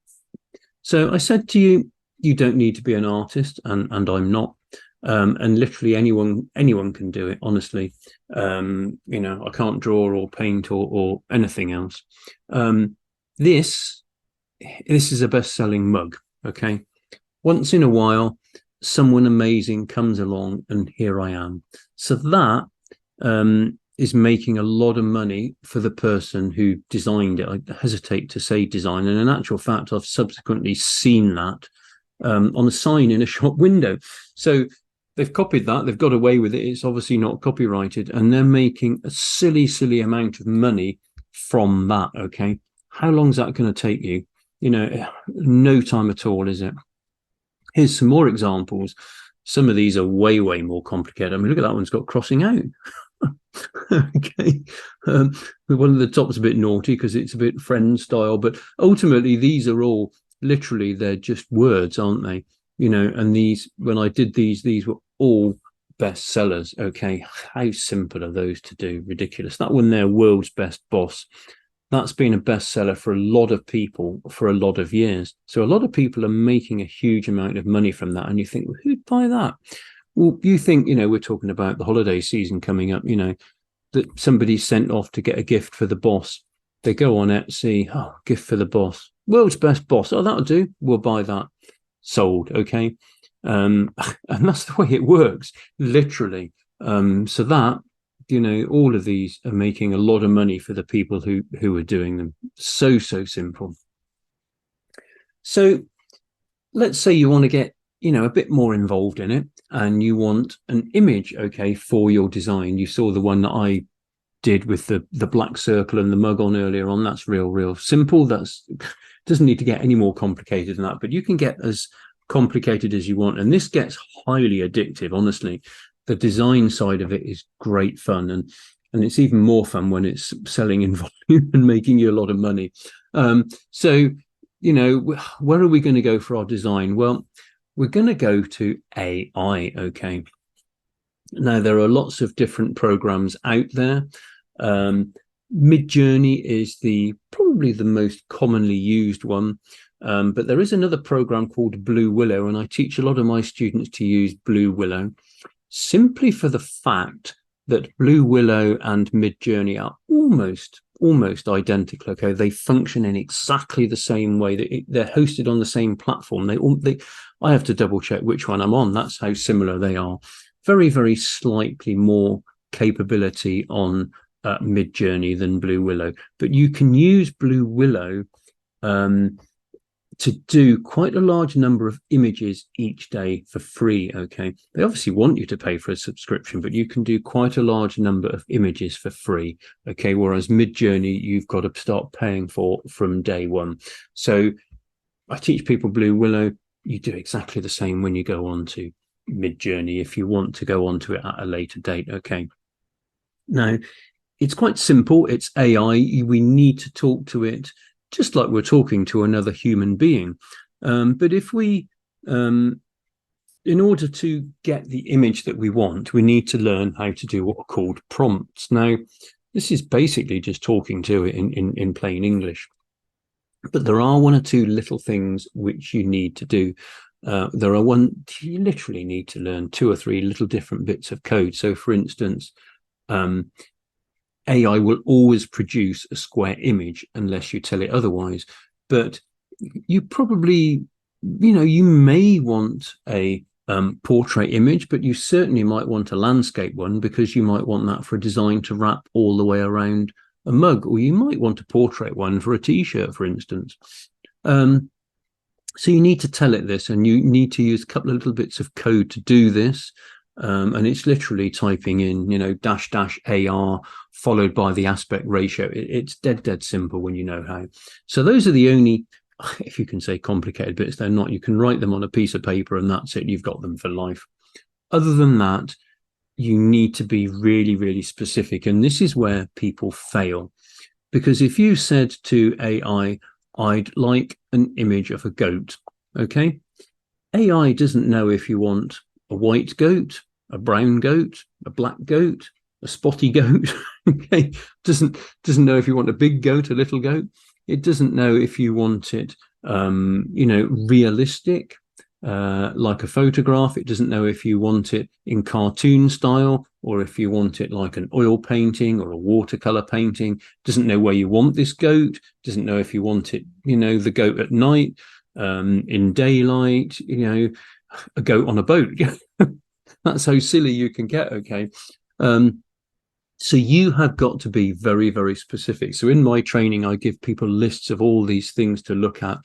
So I said to you, you don't need to be an artist, and I'm not. And literally anyone can do it, honestly. I can't draw or paint or anything else. This is a best-selling mug. Okay. Once in a while, someone amazing comes along, and here I am. So that is making a lot of money for the person who designed it. I hesitate to say design, and in actual fact, I've subsequently seen that on a sign in a shop window. So they've copied that, they've got away with it. It's obviously not copyrighted, and they're making a silly amount of money from that. Okay. How long is that going to take you? No time at all, is it? Here's some more examples. Some of these are way more complicated. I mean, look at that one's got crossing out. Okay. One of the top's a bit naughty because it's a bit friend style, but ultimately these are all literally, they're just words, aren't they? And these, when I did these were all best sellers. Okay. How simple are those to do? Ridiculous. That one there, World's Best Boss, that's been a bestseller for a lot of people for a lot of years. So a lot of people are making a huge amount of money from that. And you think, well, who'd buy that? Well, you think, we're talking about the holiday season coming up, that somebody's sent off to get a gift for the boss. They go on Etsy, gift for the boss, World's Best Boss. Oh, that'll do. We'll buy that. Sold. Okay. And that's the way it works, literally. So that, all of these are making a lot of money for the people who are doing them. So simple. So let's say you want to get, a bit more involved in it, and you want an image, okay, for your design. You saw the one that I did with the black circle and the mug on earlier on. That's real simple. That's doesn't need to get any more complicated than that, but you can get as complicated as you want. And this gets highly addictive, honestly. The design side of it is great fun, and it's even more fun when it's selling in volume and making you a lot of money. So where are we going to go for our design? Well, we're going to go to AI. Okay. Now, there are lots of different programs out there. Midjourney is probably the most commonly used one. But there is another program called Blue Willow, and I teach a lot of my students to use Blue Willow, simply for the fact that Blue Willow and Midjourney are almost almost identical. Okay, they function in exactly the same way. They're hosted on the same platform. I have to double check which one I'm on. That's how similar they are. Very, very slightly more capability on Midjourney than Blue Willow, but you can use Blue Willow to do quite a large number of images each day for free. Okay, they obviously want you to pay for a subscription, but you can do quite a large number of images for free. Okay, whereas Midjourney you've got to start paying for from day one. So I teach people Blue Willow. You do exactly the same when you go on to Midjourney if you want to go onto it at a later date. Okay, now it's quite simple. It's AI. We need to talk to it just like we're talking to another human being. But if we, in order to get the image that we want, we need to learn how to do what are called prompts. Now, this is basically just talking to it in plain English. But there are one or two little things which you need to do. You literally need to learn 2 or 3 little different bits of code. So, for instance, AI will always produce a square image unless you tell it otherwise. But you probably, you may want a portrait image, but you certainly might want a landscape one because you might want that for a design to wrap all the way around a mug, or you might want a portrait one for a t-shirt, for instance. So you need to tell it this, and you need to use a couple of little bits of code to do this. And it's literally typing in, --AR followed by the aspect ratio. It's dead simple when you know how. So those are the only, if you can say complicated bits, they're not. You can write them on a piece of paper and that's it. You've got them for life. Other than that, you need to be really, really specific. And this is where people fail. Because if you said to AI, I'd like an image of a goat, okay? AI doesn't know if you want a white goat, a brown goat, a black goat, a spotty goat. Okay, doesn't know if you want a big goat, a little goat. It doesn't know if you want it, realistic, like a photograph. It doesn't know if you want it in cartoon style or if you want it like an oil painting or a watercolor painting. Doesn't know where you want this goat. Doesn't know if you want it, the goat at night, in daylight, a goat on a boat. That's how silly you can get. Okay. So you have got to be very, very specific. So in my training, I give people lists of all these things to look at,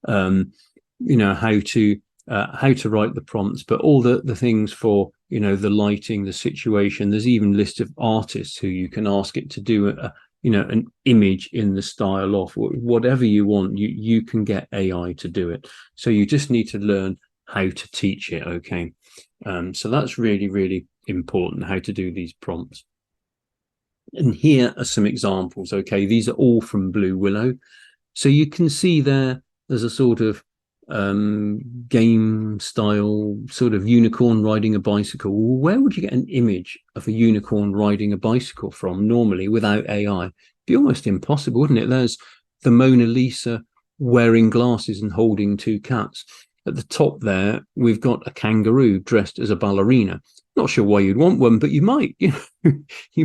how to write the prompts, but all the things for, the lighting, the situation. There's even a list of artists who you can ask it to do an image in the style of whatever you want. You can get AI to do it. So you just need to learn how to teach it. Okay. So that's really, really important, how to do these prompts. And here are some examples. Okay, these are all from Blue Willow. So you can see there's a sort of game style sort of unicorn riding a bicycle. Where would you get an image of a unicorn riding a bicycle from normally without AI? It'd be almost impossible, wouldn't it? There's the Mona Lisa wearing glasses and holding 2 cats. At the top there, we've got a kangaroo dressed as a ballerina. Not sure why you'd want one, but you might. You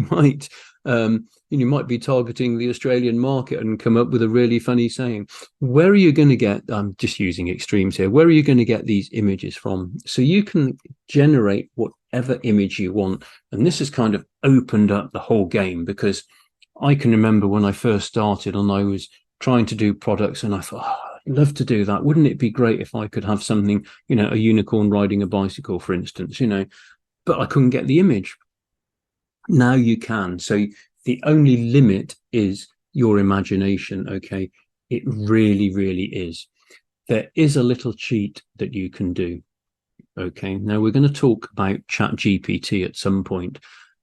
might. You might be targeting the Australian market and come up with a really funny saying. Where are you going to get? I'm just using extremes here. Where are you going to get these images from? So you can generate whatever image you want, and this has kind of opened up the whole game, because I can remember when I first started and I was trying to do products, and I thought, I'd love to do that. Wouldn't it be great if I could have something, a unicorn riding a bicycle, for instance, but I couldn't get the image. Now you can. So the only limit is your imagination. Okay. It really, really is. There is a little cheat that you can do. Okay. Now we're going to talk about ChatGPT at some point.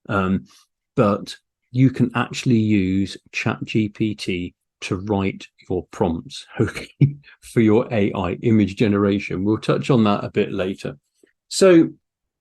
But you can actually use ChatGPT to write your prompts, okay, for your AI image generation. We'll touch on that a bit later. So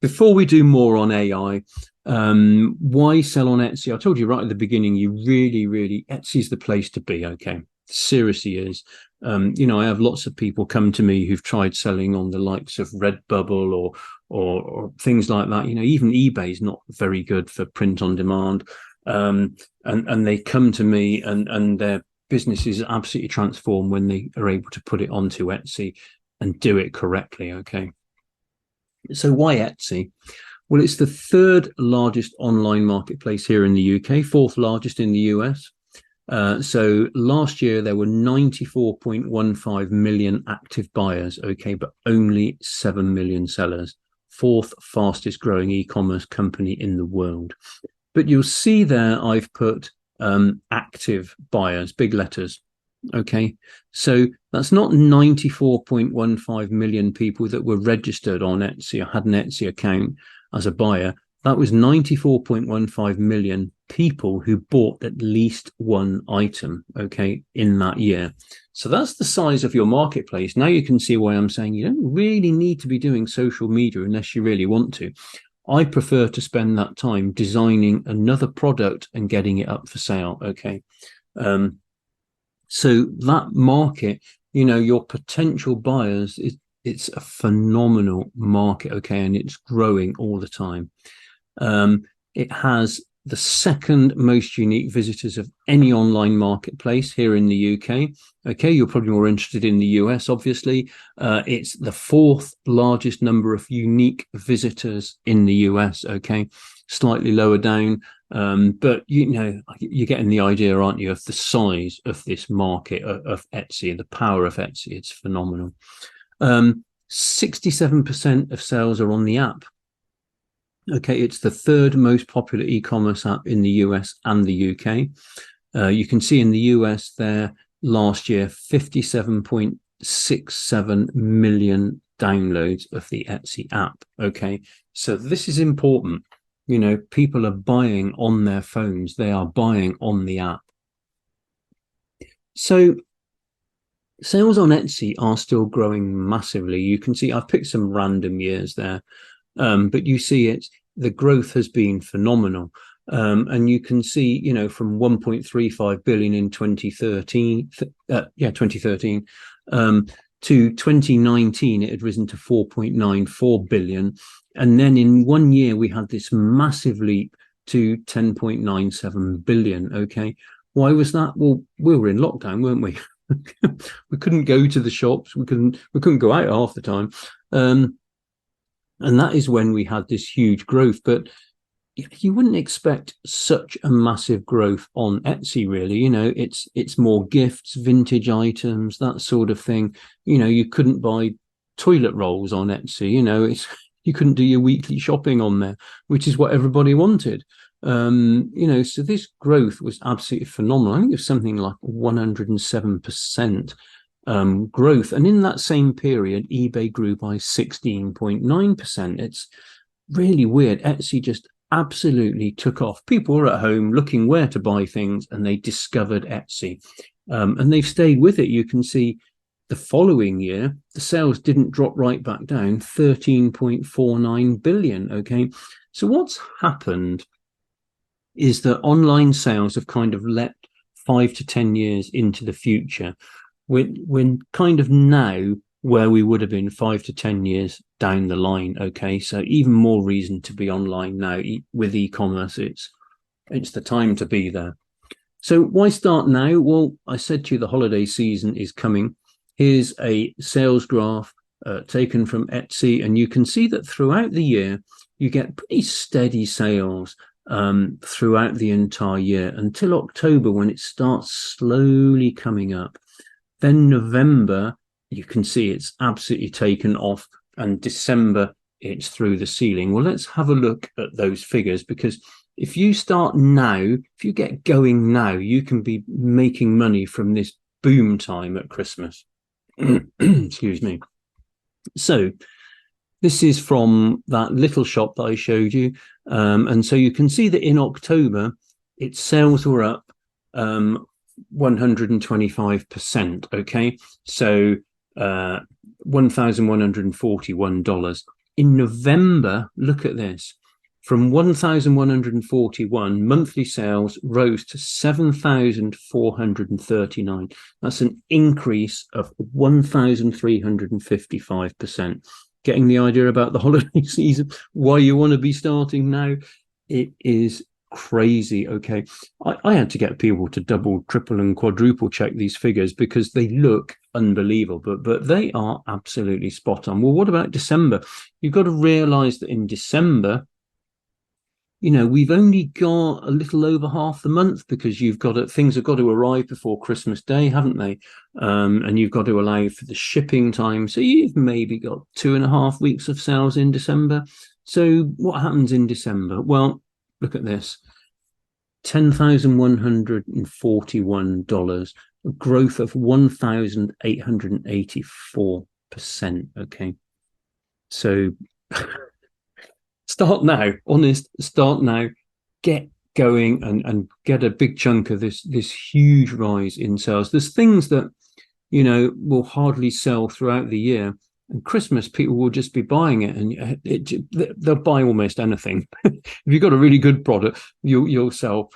before we do more on AI, why sell on Etsy? I told you right at the beginning, you really, Etsy's the place to be, okay? Seriously is. I have lots of people come to me who've tried selling on the likes of Redbubble or things like that. Even eBay's not very good for print on demand. and they come to me, and their business is absolutely transformed when they are able to put it onto Etsy and do it correctly. Okay. So why Etsy? Well, it's the third largest online marketplace here in the UK, fourth largest in the US. So last year there were 94.15 million active buyers, okay, but only 7 million sellers. Fourth fastest growing e-commerce company in the world. But you'll see there I've put active buyers, big letters. Okay, so that's not 94.15 million people that were registered on Etsy or had an Etsy account as a buyer. That was 94.15 million people who bought at least one item, okay, in that year. So that's the size of your marketplace. Now you can see why I'm saying you don't really need to be doing social media unless you really want to. I prefer to spend that time designing another product and getting it up for sale, okay? So that market, your potential buyers, it's a phenomenal market, okay, and it's growing all the time. It has the second most unique visitors of any online marketplace here in the UK. Okay, you're probably more interested in the US, obviously. It's the fourth largest number of unique visitors in the US, okay, slightly lower down. But you're getting the idea, aren't you, of the size of this market of Etsy, the power of Etsy. It's phenomenal. 67% of sales are on the app. Okay, it's the third most popular e-commerce app in the US and the UK. You can see in the US there last year, 57.67 million downloads of the Etsy app. Okay, so this is important. People are buying on their phones. They are buying on the app. So sales on Etsy are still growing massively. You can see I've picked some random years there. But you see the growth has been phenomenal. And you can see, from 1.35 billion in 2013, to 2019, it had risen to 4.94 billion. And then in 1 year, we had this massive leap to 10.97 billion. Okay. Why was that? Well, we were in lockdown, weren't we? We couldn't go to the shops. We couldn't go out half the time. And that is when we had this huge growth. But you wouldn't expect such a massive growth on Etsy, really. It's more gifts, vintage items, that sort of thing. You couldn't buy toilet rolls on Etsy. You couldn't do your weekly shopping on there, which is what everybody wanted. So this growth was absolutely phenomenal. I think it was something like 107% growth. And in that same period, eBay grew by 16.9%. It's really weird. Etsy just absolutely took off. People were at home looking where to buy things, and they discovered Etsy. And they've stayed with it. You can see the following year, the sales didn't drop right back down, 13.49 billion. Okay. So what's happened is that online sales have kind of leapt 5 to 10 years into the future. We're kind of now where we would have been 5 to 10 years down the line. Okay, so even more reason to be online now with e-commerce. It's the time to be there. So why start now? Well, I said to you the holiday season is coming. Here's a sales graph taken from Etsy, and you can see that throughout the year you get pretty steady sales throughout the entire year until October, when it starts slowly coming up. Then November, you can see it's absolutely taken off, and December, it's through the ceiling. Well, let's have a look at those figures, because if you start now, if you get going now, you can be making money from this boom time at Christmas. Excuse me. So this is from that little shop that I showed you. And so you can see that in October, its sales were up 125%. Okay, so $1,141. In November, look at this. From 1,141, monthly sales rose to 7,439. That's an increase of 1,355%. Getting the idea about the holiday season, why you want to be starting now? It is crazy. Okay. I had to get people to double, triple, and quadruple check these figures because they look unbelievable, but they are absolutely spot on. Well, what about December? You've got to realize that in December, we've only got a little over half the month because things have got to arrive before Christmas Day, haven't they? And you've got to allow for the shipping time. So you've maybe got 2.5 weeks of sales in December. So what happens in December? Well, look at this. $10,141, a growth of 1,884%. Okay. So start now, start now, get going and get a big chunk of this huge rise in sales. There's things that will hardly sell throughout the year, and Christmas people will just be buying it, and they'll buy almost anything. If you've got a really good product, you'll sell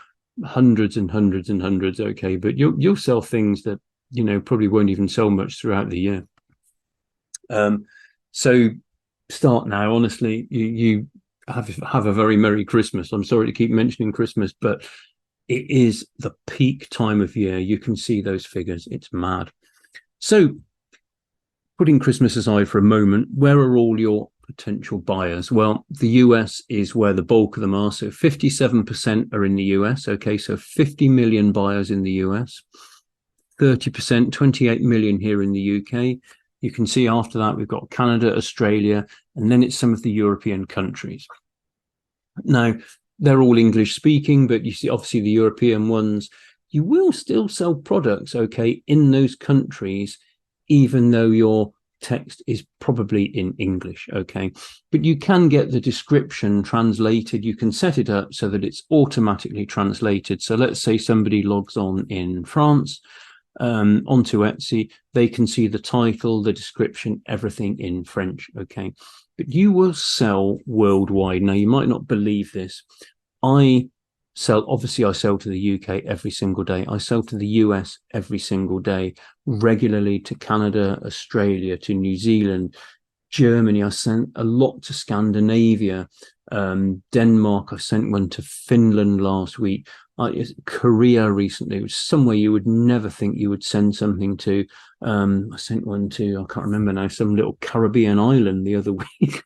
hundreds and hundreds and hundreds. Okay, but you'll sell things that probably won't even sell much throughout the year. So start now. Honestly, you have a very Merry Christmas. I'm sorry to keep mentioning Christmas, but it is the peak time of year. You can see those figures. It's mad. So putting Christmas aside for a moment, where are all your potential buyers? Well, the US is where the bulk of them are. So 57% are in the US. Okay, so 50 million buyers in the US, 30%, 28 million here in the UK. You can see after that, we've got Canada, Australia, and then it's some of the European countries. Now, they're all English speaking, but you see, obviously, the European ones, you will still sell products, okay, in those countries, even though your text is probably in English, okay? But you can get the description translated. You can set it up so that it's automatically translated. So let's say somebody logs on in France, onto Etsy, they can see the title, the description, everything in French, okay? But you will sell worldwide. Now, you might not believe this. I sell to the UK every single day. I sell to the US every single day, regularly to Canada, Australia, to New Zealand, Germany. I sent a lot to Scandinavia, Denmark. I sent one to Finland last week. Korea recently, which is somewhere you would never think you would send something to. I sent one to, I can't remember now, some little Caribbean island the other week.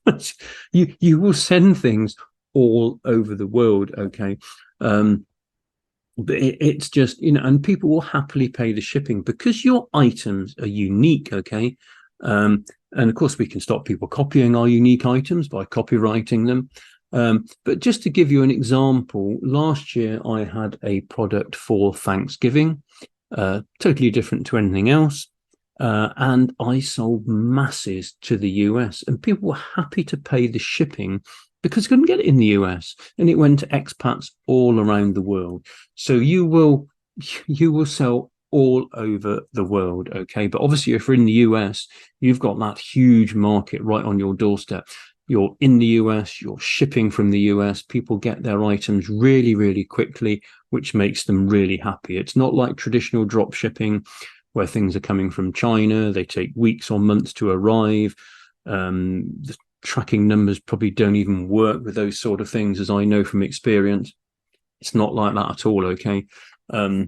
You will send things all over the world, okay? But it's just, and people will happily pay the shipping because your items are unique, okay? And of course, we can stop people copying our unique items by copywriting them. But just to give you an example, last year I had a product for Thanksgiving, totally different to anything else. And I sold masses to the US, and people were happy to pay the shipping because they couldn't get it in the US, and it went to expats all around the world. So you will sell all over the world, okay? But obviously, if you're in the US, you've got that huge market right on your doorstep. You're in the US, you're shipping from the US, people get their items really, really quickly, which makes them really happy. It's not like traditional drop shipping where things are coming from China. They take weeks or months to arrive. The tracking numbers probably don't even work with those sort of things, as I know from experience. It's not like that at all, okay? I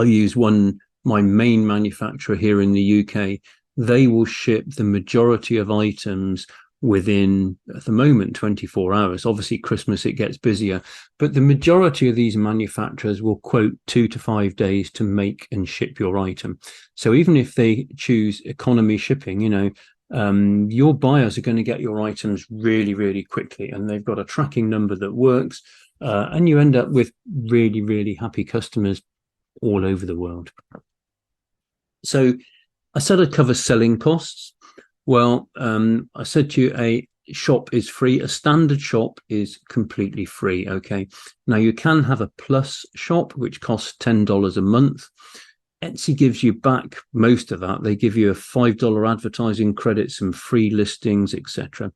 use my main manufacturer here in the UK. They will ship the majority of items within, at the moment, 24 hours. Obviously, Christmas, it gets busier, but the majority of these manufacturers will quote 2 to 5 days to make and ship your item. So even if they choose economy shipping, your buyers are going to get your items really, really quickly, and they've got a tracking number that works, and you end up with really, really happy customers all over the world. So I said I'd cover selling costs. Well, I said to you, a shop is free. A standard shop is completely free, okay? Now, you can have a plus shop, which costs $10 a month. Etsy gives you back most of that. They give you a $5 advertising credit, some free listings, etc.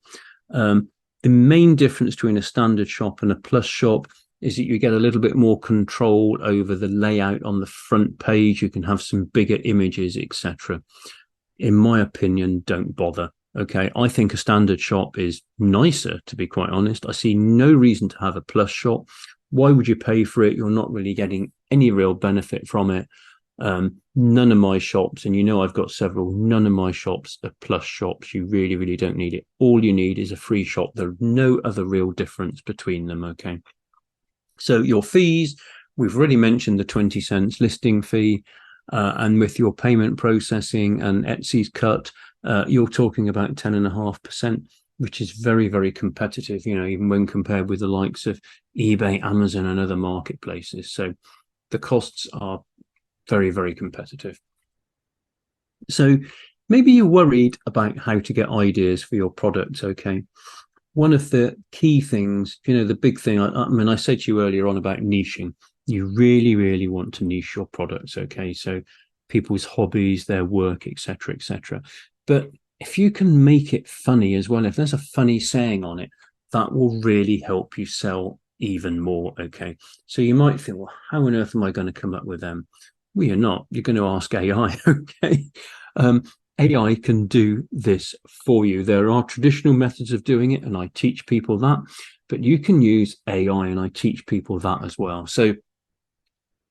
The main difference between a standard shop and a plus shop is that you get a little bit more control over the layout on the front page. You can have some bigger images, etc. In my opinion, don't bother. Okay, I think a standard shop is nicer, to be quite honest. I see no reason to have a plus shop. Why would you pay for it? You're not really getting any real benefit from it. None of my shops, and you know I've got several, none of my shops are plus shops. You really, really don't need it. All you need is a free shop. There's no other real difference between them, okay? So your fees, we've already mentioned the 20 cents listing fee, and with your payment processing and Etsy's cut, you're talking about 10.5%, which is very, very competitive, you know, even when compared with the likes of eBay, Amazon, and other marketplaces. So the costs are very, very competitive. So maybe you're worried about how to get ideas for your products, okay? One of the key things, you know, the big thing, I mean, I said to you earlier on about niching. You really, really want to niche your products, okay? So people's hobbies, their work, etc., etc. But if you can make it funny as well, if there's a funny saying on it, that will really help you sell even more, okay? So you might think, well, how on earth am I going to come up with them? Well, you're not. You're going to ask AI, okay? AI can do this for you. There are traditional methods of doing it, and I teach people that, but you can use AI, and I teach people that as well. So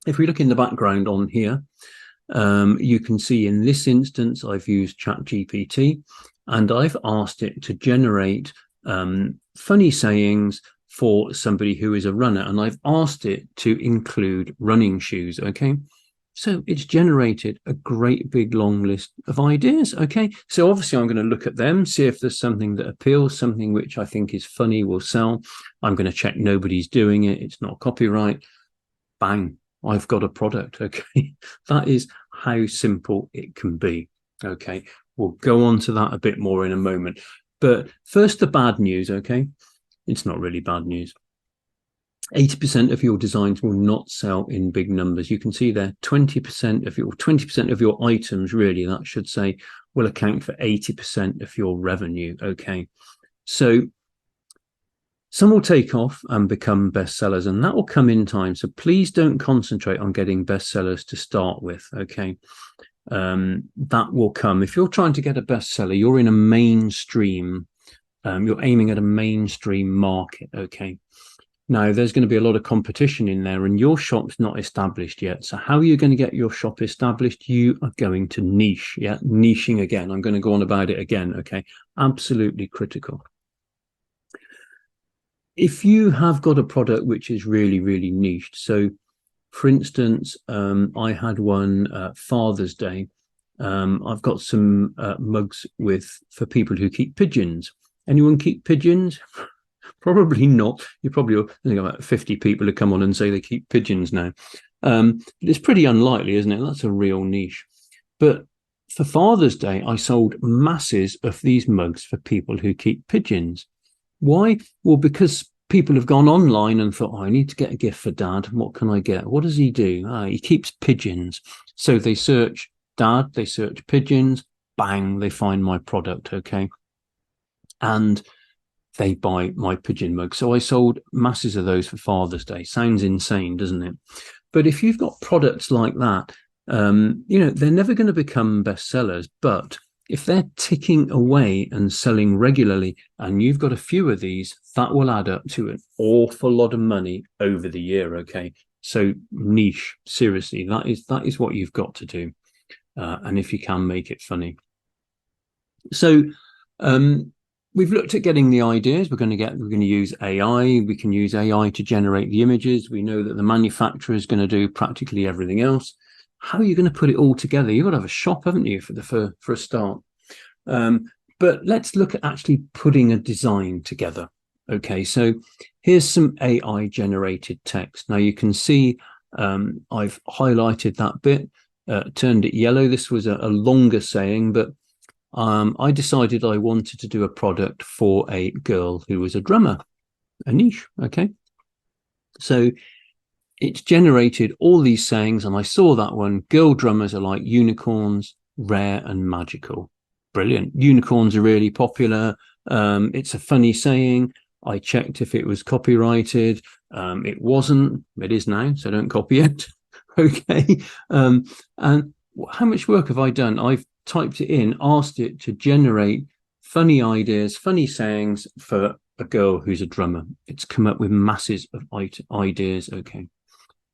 if we look in the background on here, you can see in this instance, I've used ChatGPT, and I've asked it to generate funny sayings for somebody who is a runner, and I've asked it to include running shoes, okay? So it's generated a great big long list of ideas, okay? So obviously I'm going to look at them, see if there's something that appeals, something which I think is funny, will sell. I'm going to check nobody's doing it, it's not copyright. Bang, I've got a product, okay? That is how simple it can be, okay? We'll go on to that a bit more in a moment. But first, the bad news, okay? It's not really bad news. 80% of your designs will not sell in big numbers. You can see there 20% of your items, really, that should say, will account for 80% of your revenue. Okay. So some will take off and become bestsellers, and that will come in time. So please don't concentrate on getting bestsellers to start with. Okay. That will come. If you're trying to get a bestseller, you're in a mainstream, you're aiming at a mainstream market. Okay. Now, there's going to be a lot of competition in there, and your shop's not established yet. So how are you going to get your shop established? You are going to niche. Yeah, niching again. I'm going to go on about it again. Okay, absolutely critical. If you have got a product which is really, really niched, so for instance, I had one Father's Day. I've got some mugs for people who keep pigeons. Anyone keep pigeons? Probably not. You probably think about 50 people who come on and say they keep pigeons now. It's pretty unlikely, isn't it? That's a real niche. But for Father's Day, I sold masses of these mugs for people who keep pigeons. Why? Well, because people have gone online and thought, oh, I need to get a gift for Dad. What can I get? What does he do? He keeps pigeons. So they search Dad, they search pigeons, bang, they find my product, okay? And they buy my pigeon mug. So I sold masses of those for Father's Day. Sounds insane, doesn't it? But if you've got products like that, you know, they're never going to become bestsellers. But if they're ticking away and selling regularly, and you've got a few of these, that will add up to an awful lot of money over the year. Okay. So niche, seriously, that is what you've got to do. And if you can, make it funny. So, we've looked at getting the ideas. We're going to use AI. We can use AI to generate the images. We know that the manufacturer is going to do practically everything else. How are you going to put it all together? You've got to have a shop, haven't you, for a start? But let's look at actually putting a design together. Okay, so here's some AI generated text. Now you can see I've highlighted that bit, turned it yellow. This was a longer saying, but I decided I wanted to do a product for a girl who was a drummer, a niche. Okay. So it's generated all these sayings, and I saw that one. Girl drummers are like unicorns, rare and magical. Brilliant. Unicorns are really popular. It's a funny saying. I checked if it was copyrighted. It wasn't. It is now, so don't copy it. Okay. And how much work have I done? I've typed it in, asked it to generate funny ideas, funny sayings for a girl who's a drummer. It's come up with masses of ideas. Okay.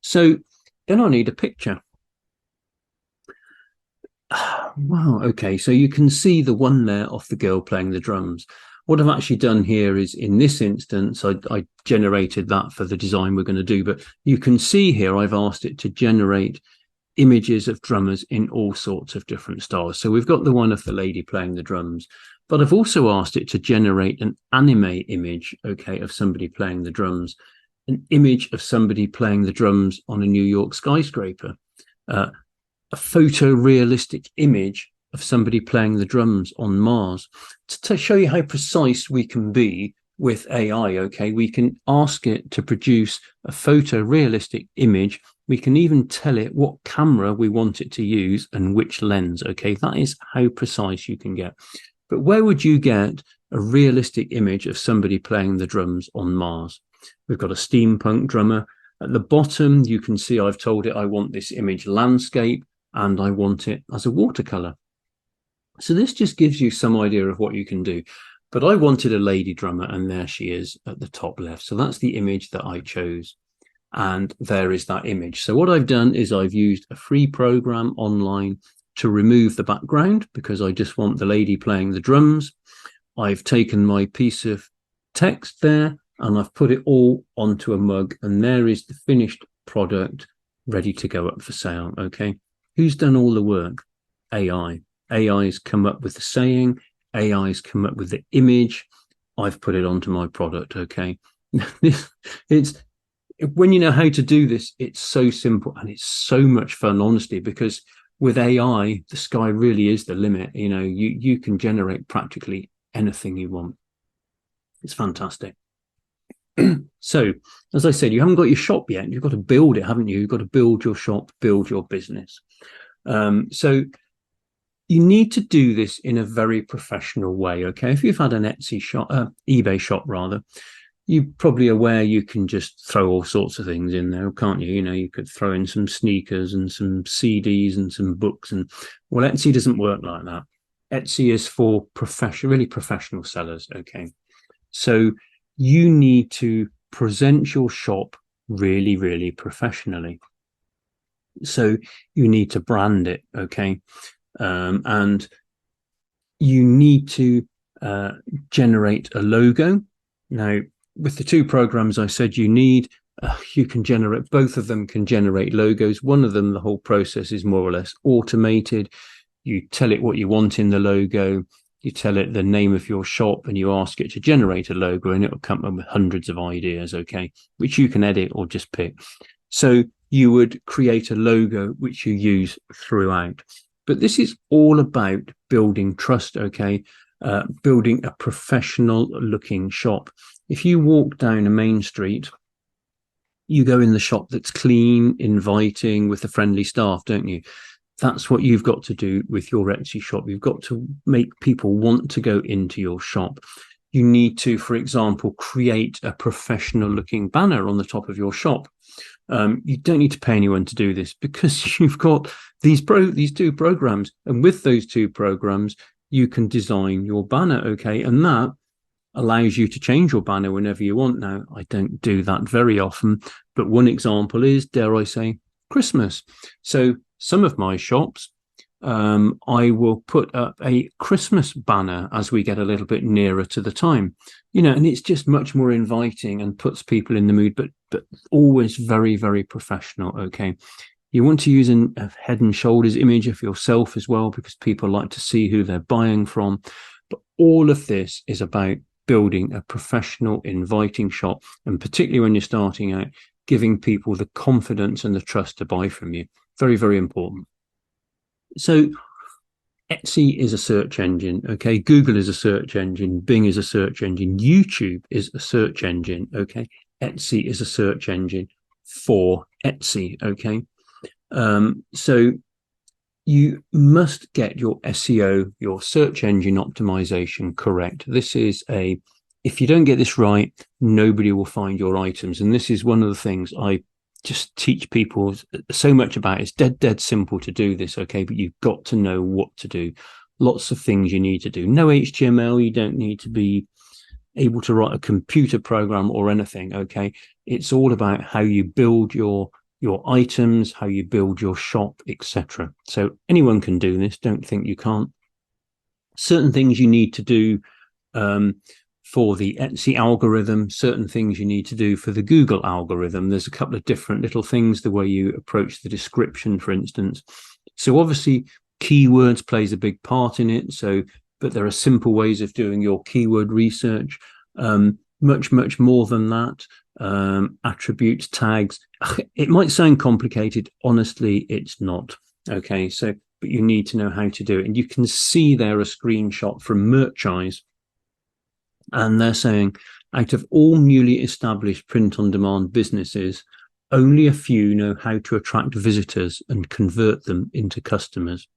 So then I need a picture. Wow. Okay. So you can see the one there of the girl playing the drums. What I've actually done here is, in this instance, I generated that for the design we're going to do. But you can see here, I've asked it to generate images of drummers in all sorts of different styles. So we've got the one of the lady playing the drums, but I've also asked it to generate an anime image, okay, of somebody playing the drums, an image of somebody playing the drums on a New York skyscraper, a photorealistic image of somebody playing the drums on Mars. To show you how precise we can be with AI, okay, we can ask it to produce a photorealistic image. We can even tell it what camera we want it to use and which lens, okay? That is how precise you can get. But where would you get a realistic image of somebody playing the drums on Mars? We've got a steampunk drummer. At the bottom, you can see I've told it I want this image landscape and I want it as a watercolor. So this just gives you some idea of what you can do. But I wanted a lady drummer, and there she is at the top left. So that's the image that I chose. And there is that image. So what I've done is I've used a free program online to remove the background because I just want the lady playing the drums. I've taken my piece of text there and I've put it all onto a mug, and there is the finished product ready to go up for sale. Okay. Who's done all the work? AI. AI has come up with the saying. AI has come up with the image. I've put it onto my product. Okay. It's, when you know how to do this, it's so simple and it's so much fun, honestly, because with AI, the sky really is the limit. You know, you can generate practically anything you want. It's fantastic. So, as I said, you haven't got your shop yet. You've got to build it, haven't you? You've got to build your shop, build your business. So you need to do this in a very professional way. Okay. If you've had an Etsy shop, eBay shop rather, you're probably aware you can just throw all sorts of things in there, can't you? You know, you could throw in some sneakers and some CDs and some books. And well, Etsy doesn't work like that. Etsy is for really professional sellers. Okay. So you need to present your shop really, really professionally. So you need to brand it. Okay. And you need to generate a logo. Now, with the two programs I said you need, you can generate, both of them can generate logos. One of them, the whole process is more or less automated. You tell it what you want in the logo, you tell it the name of your shop, and you ask it to generate a logo, and it will come up with hundreds of ideas, okay, which you can edit or just pick. So you would create a logo which you use throughout. But this is all about building trust, okay? Building a professional looking shop. If you walk down a main street, you go in the shop that's clean, inviting, with the friendly staff, don't you? That's what you've got to do with your Etsy shop. You've got to make people want to go into your shop. You need to, for example, create a professional looking banner on the top of your shop. You don't need to pay anyone to do this because you've got these two programs, and with those two programs you can design your banner, okay, and that allows you to change your banner whenever you want. Now, I don't do that very often, but one example is, dare I say, Christmas. So some of my shops, I will put up a Christmas banner as we get a little bit nearer to the time, you know, and it's just much more inviting and puts people in the mood, but always very, very professional. Okay. You want to use a head and shoulders image of yourself as well, because people like to see who they're buying from. But all of this is about building a professional, inviting shop, and particularly when you're starting out, giving people the confidence and the trust to buy from you. Very, very important. So Etsy is a search engine, okay? Google is a search engine. Bing is a search engine. YouTube is a search engine, okay? Etsy is a search engine for Etsy, okay? So you must get your SEO, your search engine optimization correct. This is if you don't get this right, nobody will find your items. And this is one of the things I just teach people so much about. It's dead simple to do this, okay? But you've got to know what to do. Lots of things you need to do. No HTML. You don't need to be able to write a computer program or anything. Okay, it's all about how you build your items, how you build your shop, etc. So anyone can do this. Don't think you can't. Certain things you need to do for the Etsy algorithm, certain things you need to do for the Google algorithm. There's a couple of different little things, the way you approach the description, for instance. So obviously keywords plays a big part in it. So, but there are simple ways of doing your keyword research. Much more than that. Attributes, tags. It might sound complicated. Honestly, it's not. Okay, so but you need to know how to do it. And you can see there a screenshot from Merchise, and they're saying out of all newly established print-on-demand businesses, only a few know how to attract visitors and convert them into customers.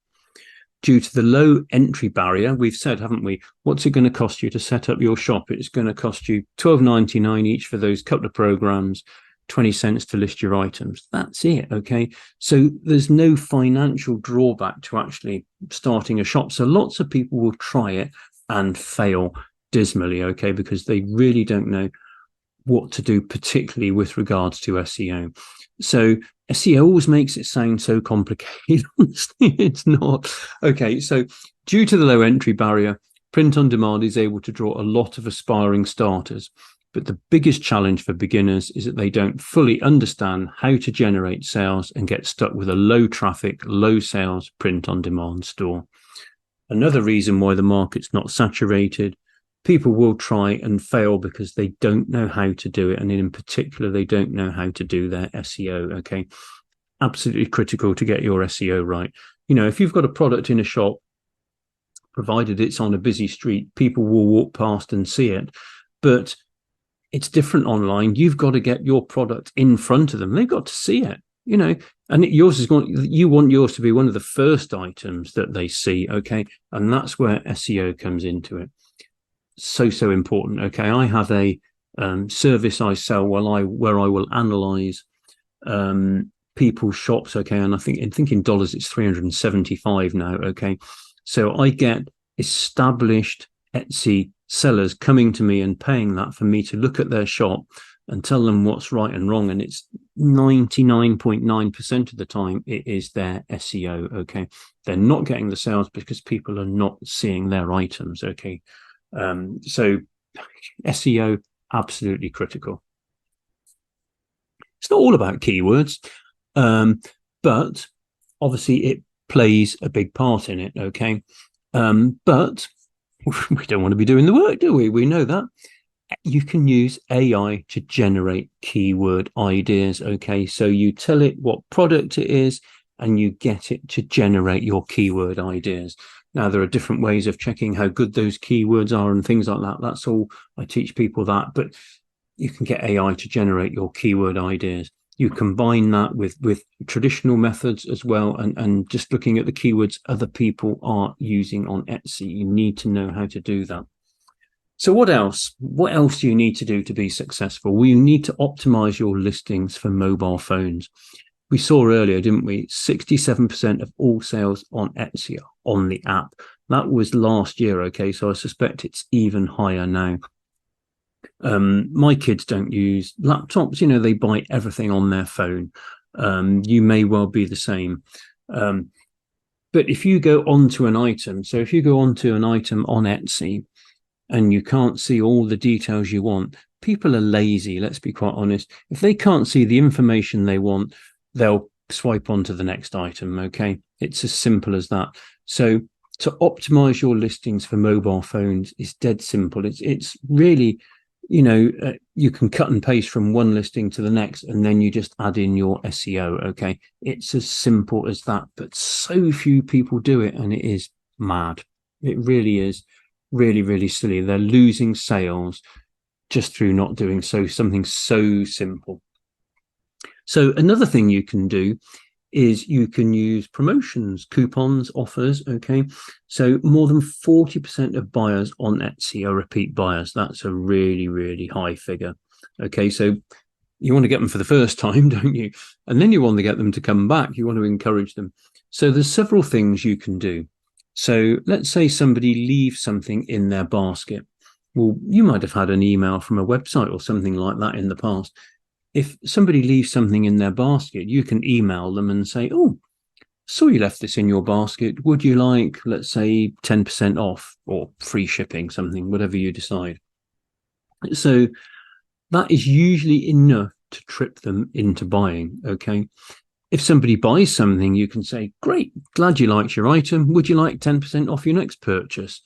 Due to the low entry barrier, we've said, haven't we, what's it going to cost you to set up your shop? It's going to cost you $12.99 each for those couple of programs, 20 cents to list your items. That's it. Okay. So there's no financial drawback to actually starting a shop. So lots of people will try it and fail dismally. Okay. Because they really don't know what to do, particularly with regards to SEO. So SEO always makes it sound so complicated. Honestly, it's not. Okay. So due to the low entry barrier, print on demand is able to draw a lot of aspiring starters. But the biggest challenge for beginners is that they don't fully understand how to generate sales and get stuck with a low traffic, low sales print on demand store. Another reason why the market's not saturated, people will try and fail because they don't know how to do it. And in particular, they don't know how to do their SEO. Okay. Absolutely critical to get your SEO right. You know, if you've got a product in a shop, provided it's on a busy street, people will walk past and see it. But it's different online. You've got to get your product in front of them. They've got to see it, you know, and yours is going, you want yours to be one of the first items that they see. Okay. And that's where SEO comes into it. So important. Okay. I have a service I sell where I will analyze people's shops. Okay. And I think in dollars, it's 375 now. Okay. So I get established Etsy sellers coming to me and paying that for me to look at their shop and tell them what's right and wrong. And it's 99.9% of the time it is their SEO. Okay. They're not getting the sales because people are not seeing their items. Okay. So SEO, absolutely critical. It's not all about keywords, but obviously it plays a big part in it. Okay. But we don't want to be doing the work, do we? We know that. You can use AI to generate keyword ideas. Okay. So you tell it what product it is and you get it to generate your keyword ideas. Now, there are different ways of checking how good those keywords are and things like that. That's all. I teach people that, but you can get AI to generate your keyword ideas. You combine that with traditional methods as well, and just looking at the keywords other people are using on Etsy. You need to know how to do that. So what else? What else do you need to do to be successful? Well, you need to optimize your listings for mobile phones. We saw earlier, didn't we? 67% of all sales on Etsy are on the app. That was last year, okay? So I suspect it's even higher now. My kids don't use laptops. You know, they buy everything on their phone. You may well be the same. But if you go onto an item, so if you go onto an item on Etsy and you can't see all the details you want, people are lazy, let's be quite honest. If they can't see the information they want, they'll swipe on to the next item. Okay. It's as simple as that. So to optimize your listings for mobile phones is dead simple. It's really, you know, you can cut and paste from one listing to the next, and then you just add in your SEO. Okay. It's as simple as that, but so few people do it, and it is mad. It really is really, really silly. They're losing sales just through not doing something so simple. So another thing you can do is you can use promotions, coupons, offers. Okay. So more than 40% of buyers on Etsy are repeat buyers. That's a really, really high figure. Okay. So you want to get them for the first time, don't you? And then you want to get them to come back. You want to encourage them. So there's several things you can do. So let's say somebody leaves something in their basket. Well, you might have had an email from a website or something like that in the past. If somebody leaves something in their basket, you can email them and say, oh, saw you left this in your basket. Would you like, let's say, 10% off or free shipping, something, whatever you decide. So that is usually enough to trip them into buying. Okay. If somebody buys something, you can say, great, glad you liked your item. Would you like 10% off your next purchase?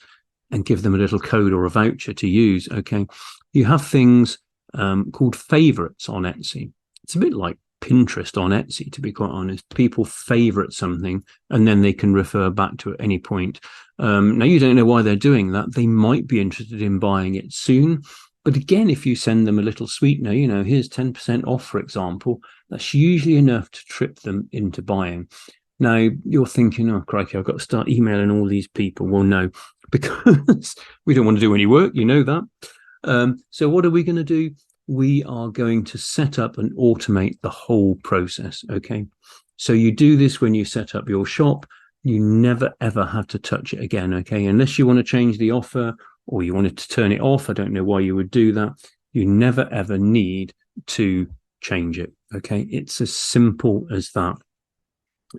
And give them a little code or a voucher to use. Okay. You have things called favorites on Etsy. It's a bit like Pinterest on Etsy, to be quite honest. People favorite something and then they can refer back to it at any point. Now, you don't know why they're doing that. They might be interested in buying it soon. But again, if you send them a little sweetener, here's 10% off, for example, that's usually enough to trip them into buying. Now, you're thinking, oh, crikey, I've got to start emailing all these people. Well, no, because we don't want to do any work, that. So what are we going to do? We are going to set up and automate the whole process. Okay. So you do this when you set up your shop. You never, ever have to touch it again. Okay. Unless you want to change the offer or you wanted to turn it off. I don't know why you would do that. You never, ever need to change it. Okay. It's as simple as that.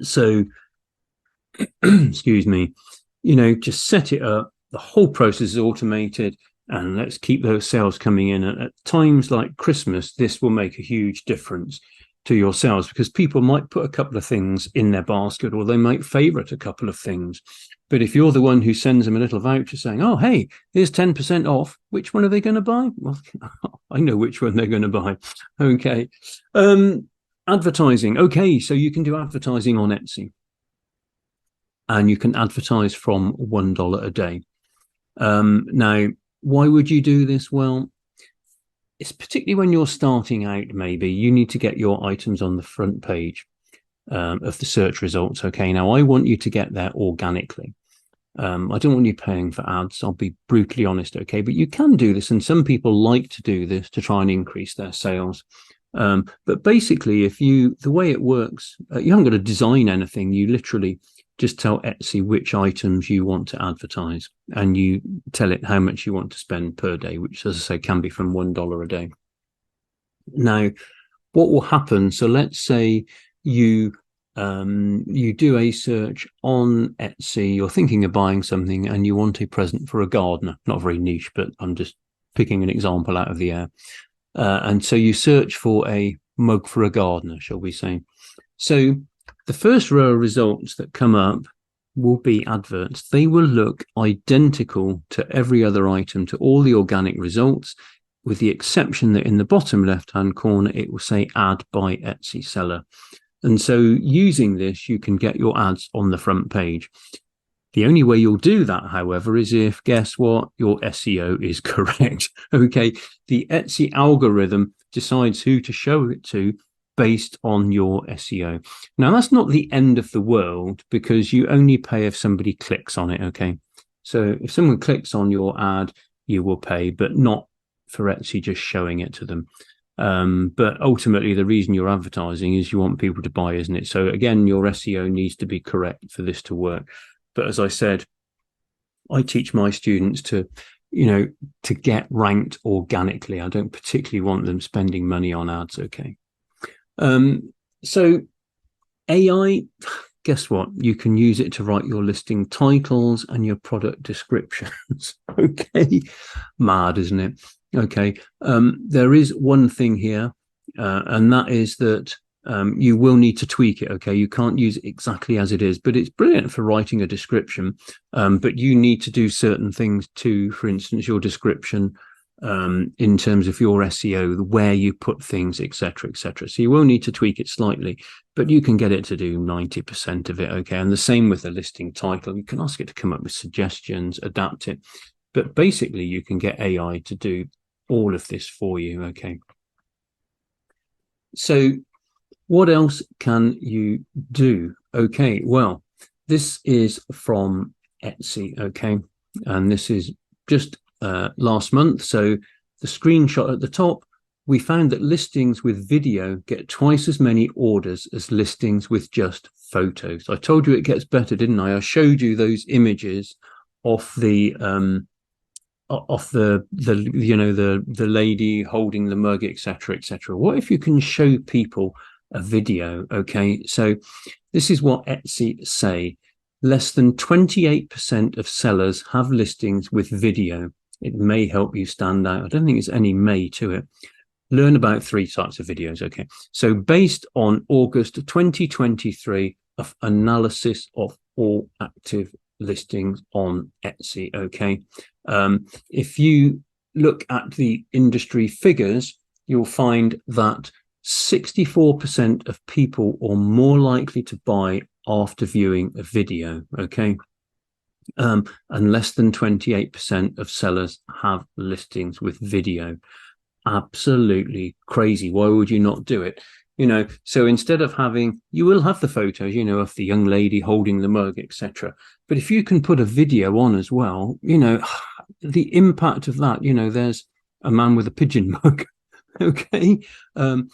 So, excuse me, just set it up. The whole process is automated and let's keep those sales coming in. And at times like Christmas, this will make a huge difference to your sales because people might put a couple of things in their basket or they might favorite a couple of things. But if you're the one who sends them a little voucher saying, oh, hey, here's 10% off, which one are they going to buy? Well, I know which one they're going to buy. Okay. Advertising. Okay, so you can do advertising on Etsy. And you can advertise from $1 a day. Now, why would you do this? Well, it's particularly when you're starting out, maybe you need to get your items on the front page of the search results. Okay, now I want you to get there organically. I don't want you paying for ads. I'll be brutally honest. Okay, but you can do this. And some people like to do this to try and increase their sales. But basically, the way it works, you haven't got to design anything. You literally just tell Etsy which items you want to advertise and you tell it how much you want to spend per day, which, as I say, can be from $1 a day. Now, what will happen? So let's say you do a search on Etsy, you're thinking of buying something and you want a present for a gardener. Not very niche, but I'm just picking an example out of the air. And so you search for a mug for a gardener, shall we say. So the first row of results that come up will be adverts. They will look identical to every other item, to all the organic results, with the exception that in the bottom left-hand corner, it will say ad by Etsy seller. And so using this, you can get your ads on the front page. The only way you'll do that, however, is if, guess what, your SEO is correct. Okay, the Etsy algorithm decides who to show it to based on your SEO. Now, that's not the end of the world because you only pay if somebody clicks on it. Okay, so if someone clicks on your ad, you will pay, but not for Etsy just showing it to them. But ultimately, the reason you're advertising is you want people to buy, isn't it? So again, your SEO needs to be correct for this to work. But as I said, I teach my students to get ranked organically. I don't particularly want them spending money on ads. Okay. So AI, guess what? You can use it to write your listing titles and your product descriptions. Okay. Mad, isn't it? Okay. There is one thing here, and that is that you will need to tweak it. Okay. You can't use it exactly as it is, but it's brilliant for writing a description. But you need to do certain things too. For instance, your description, in terms of your SEO, where you put things, etc., etc. So you will need to tweak it slightly, but you can get it to do 90% of it. Okay. And the same with the listing title. You can ask it to come up with suggestions, adapt it, but basically you can get AI to do all of this for you. Okay. So what else can you do? Okay, well, this is from Etsy, okay? And this is just last month. So the screenshot at the top, we found that listings with video get twice as many orders as listings with just photos. I told you it gets better, didn't I? I showed you those images of the off the lady holding the mug, etc., etc. What if you can show people a video? Okay, so this is what Etsy say. Less than 28% of sellers have listings with video. It may help you stand out. I don't think there's any may to it. Learn about 3 types of videos. Okay, so based on August 2023 of analysis of all active listings on Etsy. Okay, if you look at the industry figures, you'll find that 64% of people are more likely to buy after viewing a video. Okay, and less than 28% of sellers have listings with video. Absolutely crazy. Why would you not do it? So instead of having, you will have the photos, of the young lady holding the mug, etc. But if you can put a video on as well, the impact of that, there's a man with a pigeon mug. Okay. A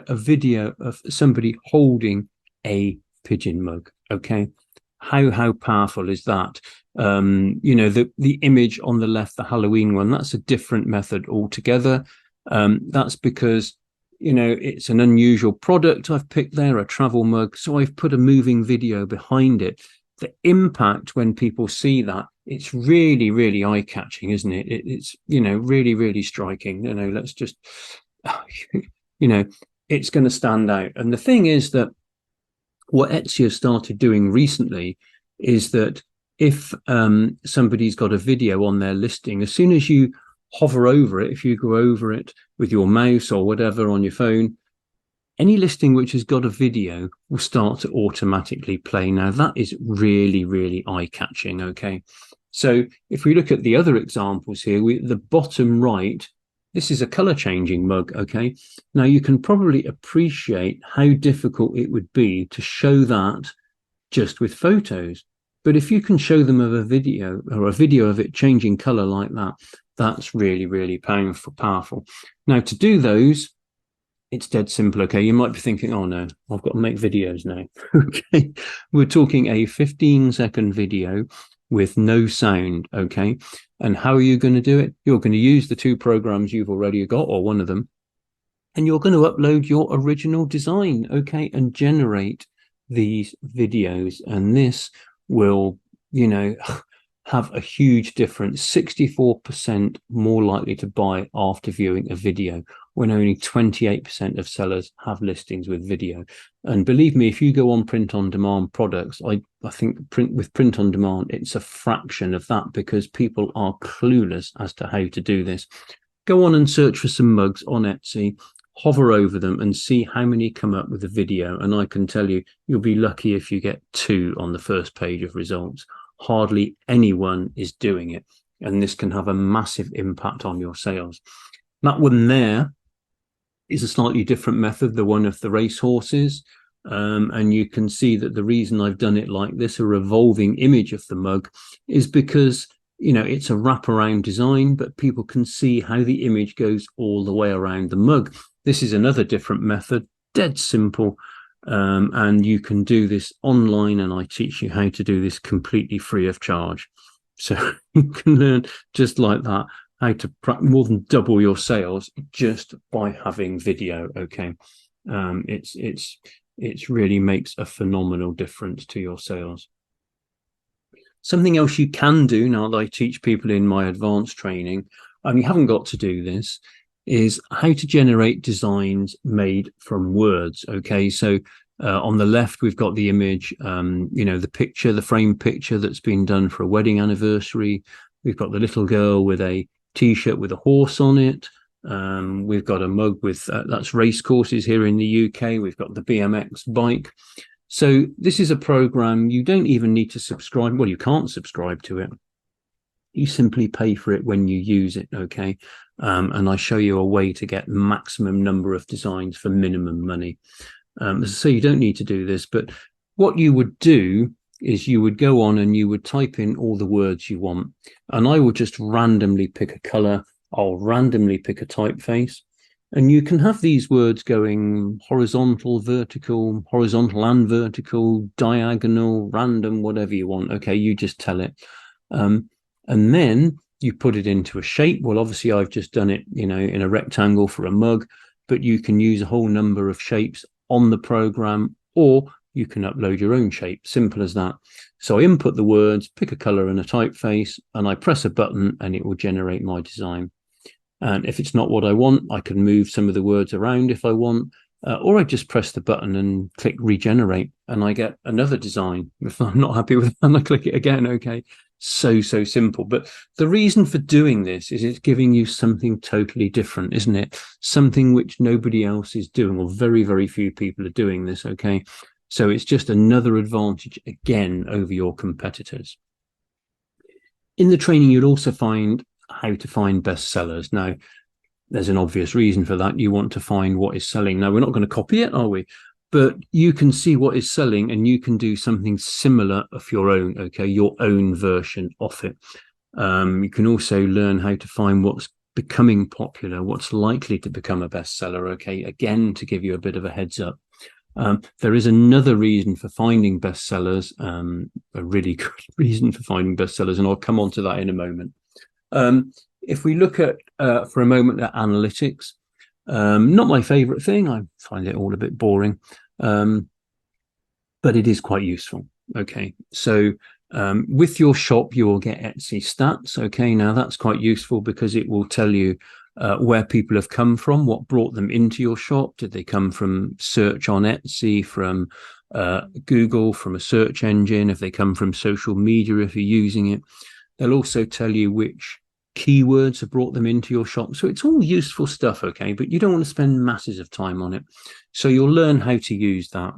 video of somebody holding a pigeon mug. Okay. How powerful is that? The image on the left, the Halloween one, that's a different method altogether. That's because it's an unusual product I've picked there, a travel mug, so I've put a moving video behind it. The impact when people see that, it's really, really eye-catching, isn't it? It's really, really striking. Let's just it's going to stand out. And the thing is that what Etsy has started doing recently is that if somebody's got a video on their listing, as soon as you hover over it, if you go over it with your mouse or whatever on your phone, any listing which has got a video will start to automatically play. Now, that is really, really eye-catching. Okay, so if we look at the other examples here, the bottom right, this is a color changing mug. Okay, now you can probably appreciate how difficult it would be to show that just with photos. But if you can show them of a video or a video of it changing color like that, that's really, really powerful. Now, to do those, it's dead simple. Okay, you might be thinking, oh no, I've got to make videos now. Okay, we're talking a 15-second video with no sound. Okay, and how are you going to do it? You're going to use the 2 programs you've already got, or one of them, and you're going to upload your original design. Okay, and generate these videos, and this will have a huge difference. 64% more likely to buy after viewing a video, when only 28% of sellers have listings with video. And believe me, if you go on print on demand products, I think print on demand, it's a fraction of that, because people are clueless as to how to do this. Go on and search for some mugs on Etsy, hover over them and see how many come up with a video. And I can tell you, you'll be lucky if you get 2 on the first page of results. Hardly anyone is doing it. And this can have a massive impact on your sales. That one there is a slightly different method, the one of the race horses. And you can see that the reason I've done it like this, a revolving image of the mug, is because it's a wraparound design, but people can see how the image goes all the way around the mug. This is another different method, dead simple. And you can do this online, and I teach you how to do this completely free of charge. So you can learn just like that how to more than double your sales just by having video. Okay, it's really makes a phenomenal difference to your sales. Something else you can do now that I teach people in my advanced training, and you haven't got to do this, is how to generate designs made from words. Okay, so on the left, we've got the image, the picture, the frame picture that's been done for a wedding anniversary. We've got the little girl with a T-shirt with a horse on it. We've got a mug with, that's race courses here in the UK. We've got the BMX bike. So this is a program you don't even need to subscribe. Well, you can't subscribe to it. You simply pay for it when you use it. Okay. And I show you a way to get maximum number of designs for minimum money. So you don't need to do this, but what you would do is you would go on and you would type in all the words you want. And I would just randomly pick a color. I'll randomly pick a typeface. And you can have these words going horizontal, vertical, horizontal and vertical, diagonal, random, whatever you want. Okay, you just tell it. And then you put it into a shape. Well, obviously I've just done it, in a rectangle for a mug, but you can use a whole number of shapes on the program, or you can upload your own shape. Simple as that. So I input the words, pick a color and a typeface, and I press a button and it will generate my design. And if it's not what I want, I can move some of the words around if I want, or I just press the button and click regenerate and I get another design. If I'm not happy with it, and I click it again. Okay. So simple. But the reason for doing this is it's giving you something totally different, isn't it? Something which nobody else is doing, or very, very few people are doing this. Okay. So it's just another advantage again over your competitors. In the training, you'll also find how to find bestsellers. Now, there's an obvious reason for that. You want to find what is selling. Now, we're not going to copy it, are we? But you can see what is selling and you can do something similar of your own, okay, your own version of it. You can also learn how to find what's becoming popular, what's likely to become a bestseller, okay, again, to give you a bit of a heads up. There is another reason for finding bestsellers, a really good reason for finding bestsellers, and I'll come on to that in a moment. If we look at, for a moment, at analytics, not my favorite thing. I find it all a bit boring, but it is quite useful. Okay, so with your shop, you will get Etsy stats. Okay, now that's quite useful because it will tell you where people have come from, what brought them into your shop. Did they come from search on Etsy, from Google, from a search engine? If they come from social media, if you're using it, they'll also tell you which keywords have brought them into your shop. So it's all useful stuff, okay, but you don't want to spend masses of time on it. So you'll learn how to use that,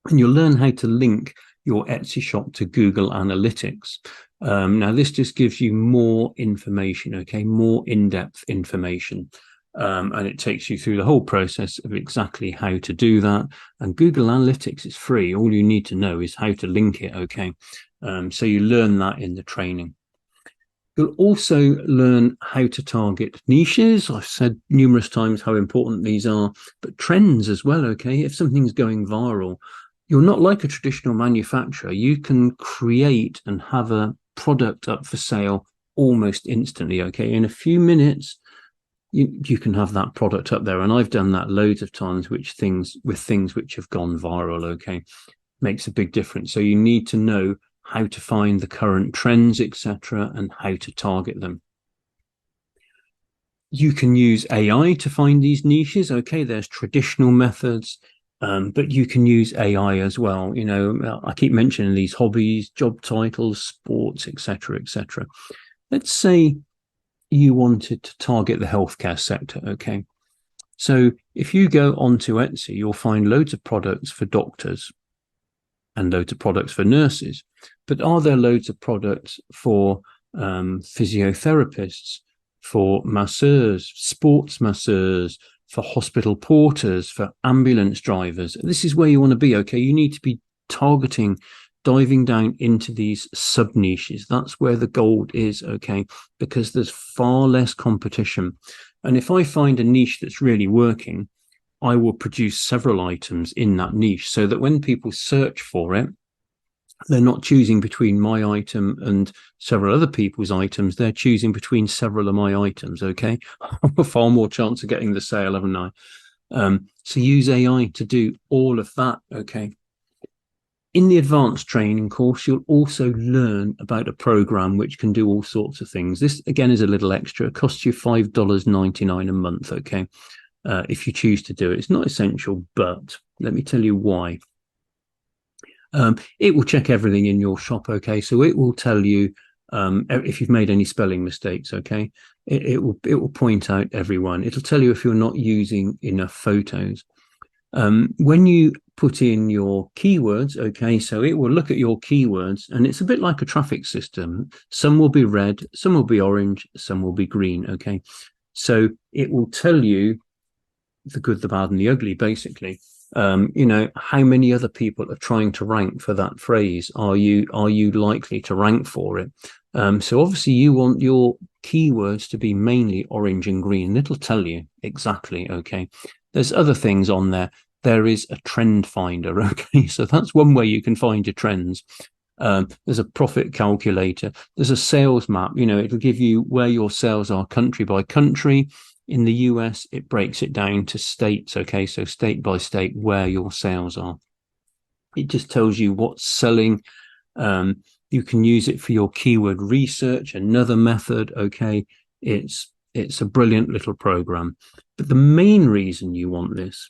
and you'll learn how to link your Etsy shop to Google Analytics. Now, this just gives you more information, okay, more in-depth information. And it takes you through the whole process of exactly how to do that. And Google Analytics is free. All you need to know is how to link it, okay? So you learn that in the training. You'll also learn how to target niches. I've said numerous times how important these are, but trends as well, okay? If something's going viral, you're not like a traditional manufacturer. You can create and have a product up for sale almost instantly, okay? In a few minutes, you can have that product up there. And I've done that loads of times, with things which have gone viral, okay? Makes a big difference. So you need to know how to find the current trends, etc., and how to target them. You can use AI to find these niches. Okay, there's traditional methods, but you can use AI as well. I keep mentioning these hobbies, job titles, sports, etc., etc. Let's say you wanted to target the healthcare sector. Okay, so if you go onto Etsy, you'll find loads of products for doctors and loads of products for nurses. But are there loads of products for physiotherapists, for masseurs, sports masseurs, for hospital porters, for ambulance drivers? This is where you want to be, okay? You need to be targeting, diving down into these sub-niches. That's where the gold is, okay? Because there's far less competition. And if I find a niche that's really working, I will produce several items in that niche so that when people search for it, they're not choosing between my item and several other people's items. They're choosing between several of my items, okay? Far more chance of getting the sale, haven't I? So use AI to do all of that, okay? In the advanced training course, you'll also learn about a program which can do all sorts of things. This, again, is a little extra. It costs you $5.99 a month, okay? If you choose to do it. It's not essential, but let me tell you why. It will check everything in your shop, okay? So it will tell you if you've made any spelling mistakes, okay? It will point out everyone. It'll tell you if you're not using enough photos. When you put in your keywords, okay, so it will look at your keywords, and it's a bit like a traffic system. Some will be red, some will be orange, some will be green, okay? So it will tell you the good, the bad, and the ugly, basically. How many other people are trying to rank for that phrase? Are you likely to rank for it? So obviously you want your keywords to be mainly orange and green. It'll tell you exactly, okay? There's other things on there. There is a trend finder, okay? So that's one way you can find your trends. There's a profit calculator. There's a sales map. It'll give you where your sales are country by country. In the US, it breaks it down to states. Okay, so state by state where your sales are. It just tells you what's selling. You can use it for your keyword research, another method. Okay, it's a brilliant little program. But the main reason you want this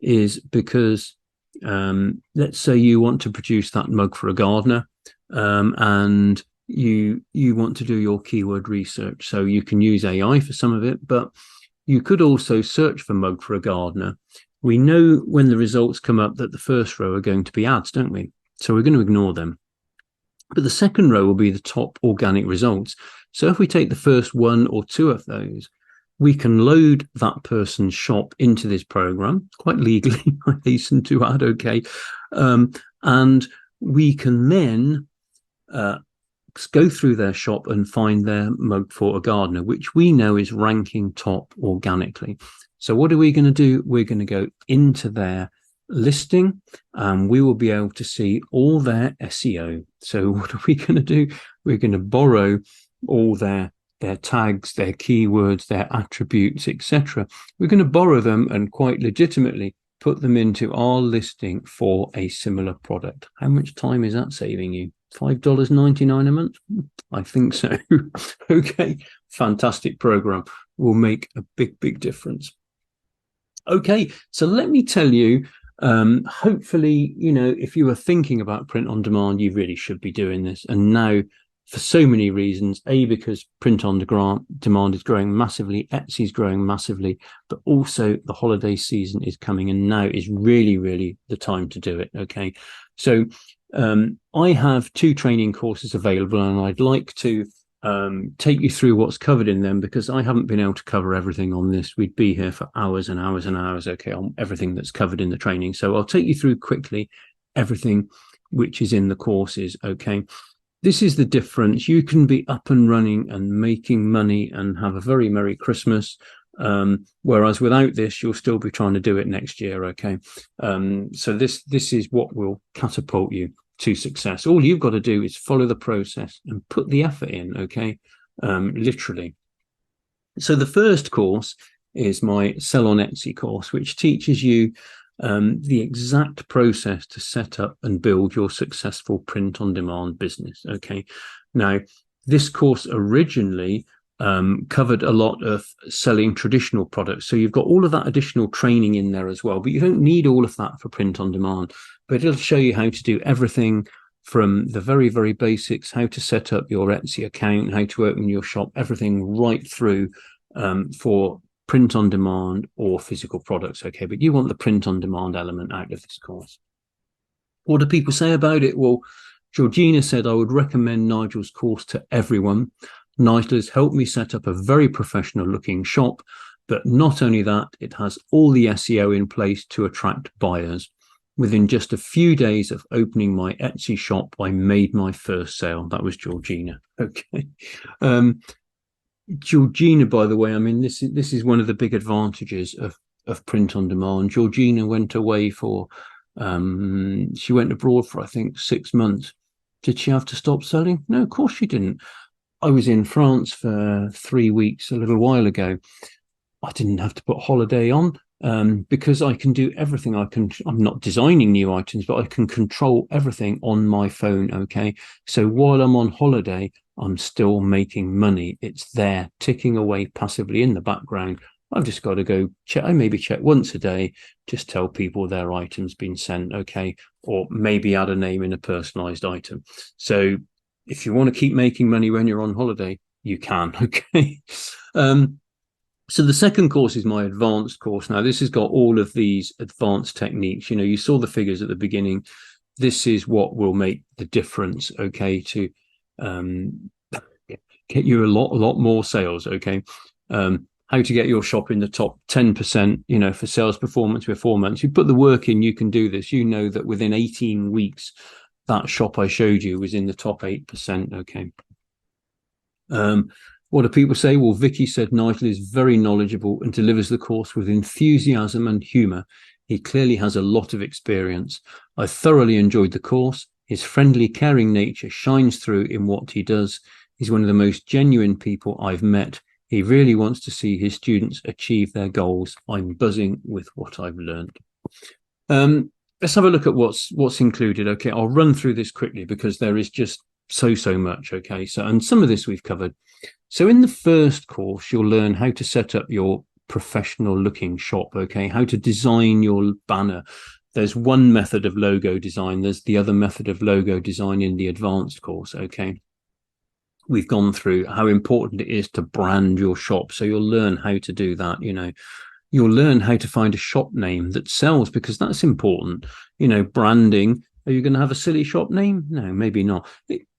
is because let's say you want to produce that mug for a gardener, and you want to do your keyword research. So you can use AI for some of it, but you could also search for mug for a gardener. We know when the results come up that the first row are going to be ads, don't we? So we're going to ignore them. But the second row will be the top organic results. So if we take the first one or two of those, we can load that person's shop into this program, quite legally, I hasten to add, okay? And we can then go through their shop and find their mug for a gardener, which we know is ranking top organically. So what are we going to do? We're going to go into their listing, and we will be able to see all their SEO. So what are we going to do? We're going to borrow all their tags, their keywords, their attributes, etc. We're going to borrow them and quite legitimately put them into our listing for a similar product. How much time is that saving you? $5.99 a month? I think so. Okay, fantastic program. Will make a big difference. Okay, so let me tell you, hopefully, if you were thinking about print on demand, you really should be doing this. And now, for so many reasons, because print on demand is growing massively, Etsy is growing massively, but also the holiday season is coming, and now is really the time to do it. Okay, so I have 2 training courses available, and I'd like to take you through what's covered in them, because I haven't been able to cover everything on this. We'd be here for hours and hours and hours, okay, on everything that's covered in the training. So I'll take you through quickly everything which is in the courses, okay? This is the difference. You can be up and running and making money and have a very Merry Christmas, whereas without this, you'll still be trying to do it next year, okay? So this is what will catapult you to success. All you've got to do is follow the process and put the effort in, okay? Literally. So the first course is my Sell on Etsy course, which teaches you the exact process to set up and build your successful print on demand business. Okay. Now, this course originally covered a lot of selling traditional products. So you've got all of that additional training in there as well, but you don't need all of that for print on demand. But it'll show you how to do everything from the very basics, how to set up your Etsy account, how to open your shop, everything right through for print on demand or physical products. Okay, but you want the print on demand element out of this course. What do people say about it? Well, Georgina said, I would recommend Nigel's course to everyone. Nigel has helped me set up a very professional looking shop, but not only that, it has all the SEO in place to attract buyers. Within just a few days of opening my Etsy shop, I made my first sale. That was Georgina. Okay. Georgina, by the way, I mean, this is one of the big advantages of print on demand. Georgina went away for, she went abroad for, I think, 6 months. Did she have to stop selling? No, of course she didn't. I was in France for 3 weeks a little while ago. I didn't have to put holiday on because I can do everything. I'm not designing new items, but I can control everything on my phone. Okay. So while I'm on holiday, I'm still making money. It's there ticking away passively in the background. I've just got to go check. I maybe check once a day, just tell people their item's been sent. Okay. Or maybe add a name in a personalized item. So if you want to keep making money when you're on holiday, you can. Okay. So the second course is my advanced course. Now, this has got all of these advanced techniques. You saw the figures at the beginning. This is what will make the difference, okay, to get you a lot more sales, okay? How to get your shop in the top 10%, for sales performance with 4 months. You put the work in, you can do this. You know that within 18 weeks, that shop I showed you was in the top 8%, okay? What do people say? Well, Vicky said Nigel is very knowledgeable and delivers the course with enthusiasm and humour. He clearly has a lot of experience. I thoroughly enjoyed the course. His friendly, caring nature shines through in what he does. He's one of the most genuine people I've met. He really wants to see his students achieve their goals. I'm buzzing with what I've learned. Let's have a look at what's included. Okay, I'll run through this quickly because there is just so much. Okay, and some of this we've covered. So in the first course, you'll learn how to set up your professional looking shop. Okay, how to design your banner. There's one method of logo design. There's the other method of logo design in the advanced course. Okay, we've gone through how important it is to brand your shop. So you'll learn how to do that. You'll learn how to find a shop name that sells, because that's important. Branding. Are you going to have a silly shop name? No, maybe not.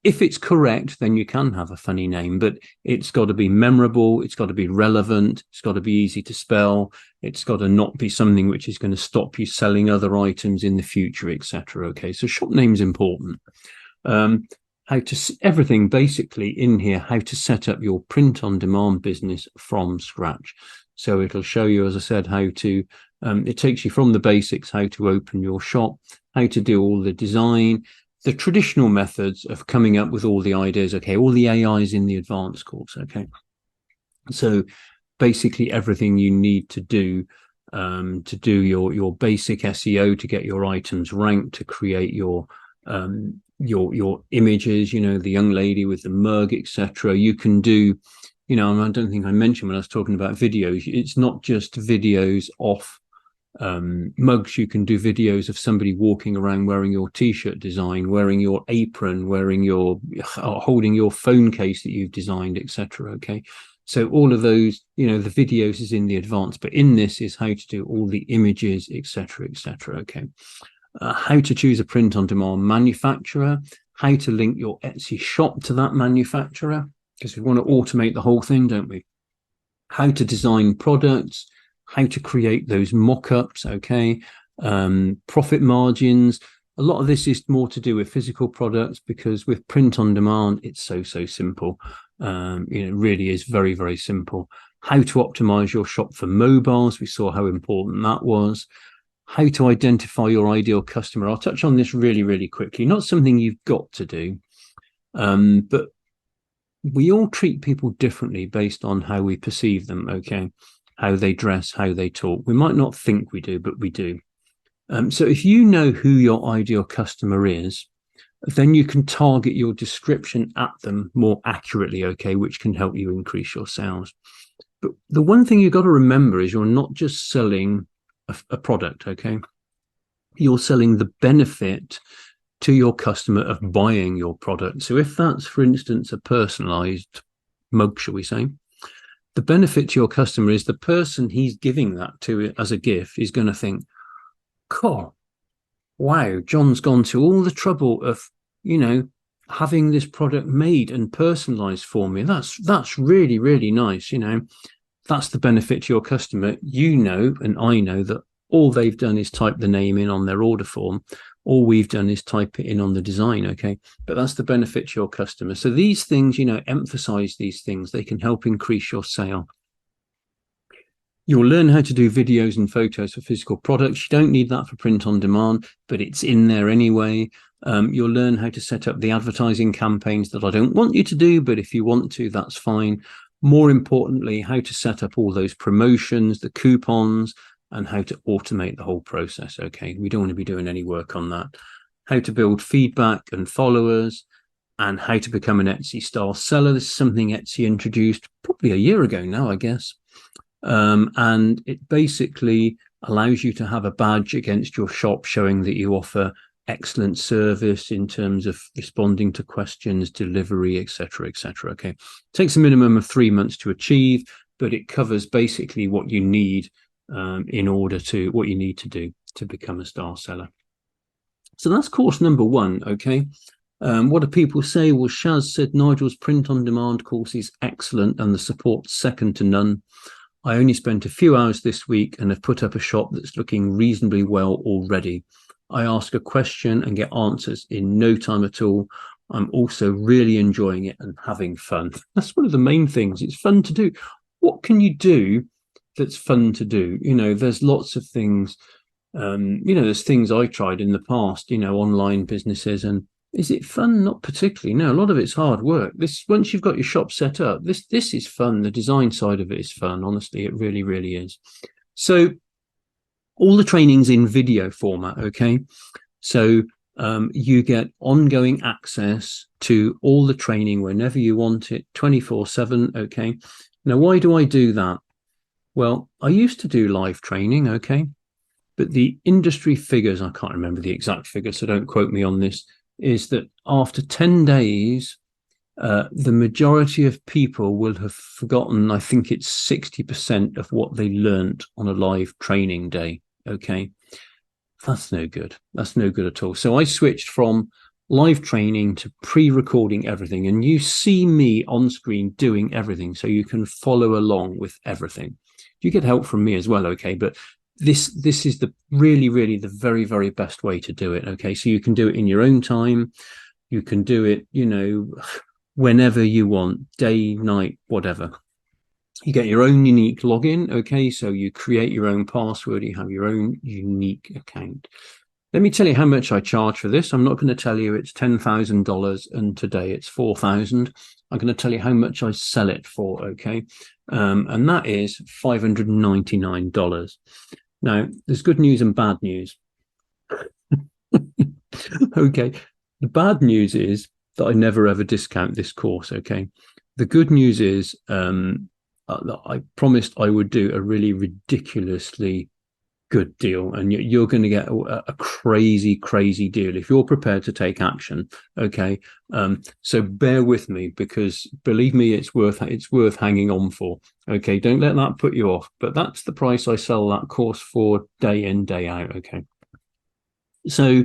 If it's correct, then you can have a funny name, but it's got to be memorable. It's got to be relevant. It's got to be easy to spell. It's got to not be something which is going to stop you selling other items in the future, etc. Okay, so shop name's important. Everything basically in here, how to set up your print on demand business from scratch. So it'll show you, as I said, how to, it takes you from the basics, how to open your shop, how to do all the design, the traditional methods of coming up with all the ideas. Okay, all the AIs in the advanced course. Okay, so basically everything you need to do your basic SEO, to get your items ranked, to create your images, the young lady with the mug, etc. You can do, I don't think I mentioned when I was talking about videos, it's not just videos off mugs. You can do videos of somebody walking around wearing your t-shirt design, wearing your apron, holding your phone case that you've designed, etc. Okay, so all of those, the videos is in the advanced, but in this is how to do all the images, etc. Okay, how to choose a print on demand manufacturer, how to link your Etsy shop to that manufacturer, because we want to automate the whole thing, don't we? How to design products, how to create those mock-ups. Okay, profit margins. A lot of this is more to do with physical products, because with print on demand, it's so simple. It really is very simple. How to optimize your shop for mobiles. We saw how important that was. How to identify your ideal customer. I'll touch on this really quickly. Not something you've got to do, but we all treat people differently based on how we perceive them. Okay, how they dress, how they talk. We might not think we do, but we do. So if you know who your ideal customer is, then you can target your description at them more accurately. Okay, which can help you increase your sales. But the one thing you've got to remember is you're not just selling a product. Okay, you're selling the benefit to your customer of buying your product. So if that's, for instance, a personalized mug, shall we say, the benefit to your customer is the person he's giving that to as a gift is going to think, cool, wow, John's gone to all the trouble of, having this product made and personalized for me. That's really nice. That's the benefit to your customer. And I know that all they've done is type the name in on their order form. All we've done is type it in on the design. Okay, but that's the benefit to your customer. So these things, emphasize these things. They can help increase your sale. You'll learn how to do videos and photos for physical products. You don't need that for print on demand, but it's in there anyway. You'll learn how to set up the advertising campaigns that I don't want you to do, but if you want to, that's fine. More importantly, how to set up all those promotions, the coupons, and how to automate the whole process. Okay, we don't want to be doing any work on that. How to build feedback and followers, and how to become an Etsy style seller. This is something Etsy introduced probably a year ago now, I guess. And it basically allows you to have a badge against your shop showing that you offer excellent service in terms of responding to questions, delivery, etc. Okay, it takes a minimum of 3 months to achieve, but it covers basically what you need what you need to do to become a star seller. So that's course number 1. Okay, what do people say? Well, Shaz said Nigel's print on demand course is excellent and the support's second to none. I only spent a few hours this week and have put up a shop that's looking reasonably well already. I ask a question and get answers in no time at all. I'm also really enjoying it and having fun. That's one of the main things. It's fun to do. What can you do that's fun to do? There's lots of things. There's things I tried in the past, online businesses, and Is it fun? Not particularly. No, a lot of it's hard work. This once you've got your shop set up, this is fun. The design side of it is fun. Honestly, it really, really is. So all the training's in video format. Okay, so you get ongoing access to all the training whenever you want it, 24/7. Okay. Now, why do I do that? Well, I used to do live training. Okay, but the industry figures, I can't remember the exact figure, so don't quote me on this, is that after 10 days, the majority of people will have forgotten, I think it's 60% of what they learnt on a live training day. Okay. That's no good. That's no good at all. So I switched from live training to pre-recording everything, and you see me on screen doing everything, so you can follow along with everything. You get help from me as well, okay? But this is the really the very best way to do it. Okay, so you can do it in your own time. You can do it, whenever you want, day, night, whatever. You get your own unique login. Okay, so you create your own password. You have your own unique account. Let me tell you how much I charge for this. I'm not going to tell you it's $10,000 and today it's 4,000. I'm going to tell you how much I sell it for. Okay, and that is $599. Now, there's good news and bad news. Okay, the bad news is that I never ever discount this course. Okay, the good news is I promised I would do a really ridiculously good deal, and you're going to get a crazy deal if you're prepared to take action. Okay, so bear with me, because believe me, it's worth hanging on for. Okay, don't let that put you off, but that's the price I sell that course for, day in, day out. Okay, so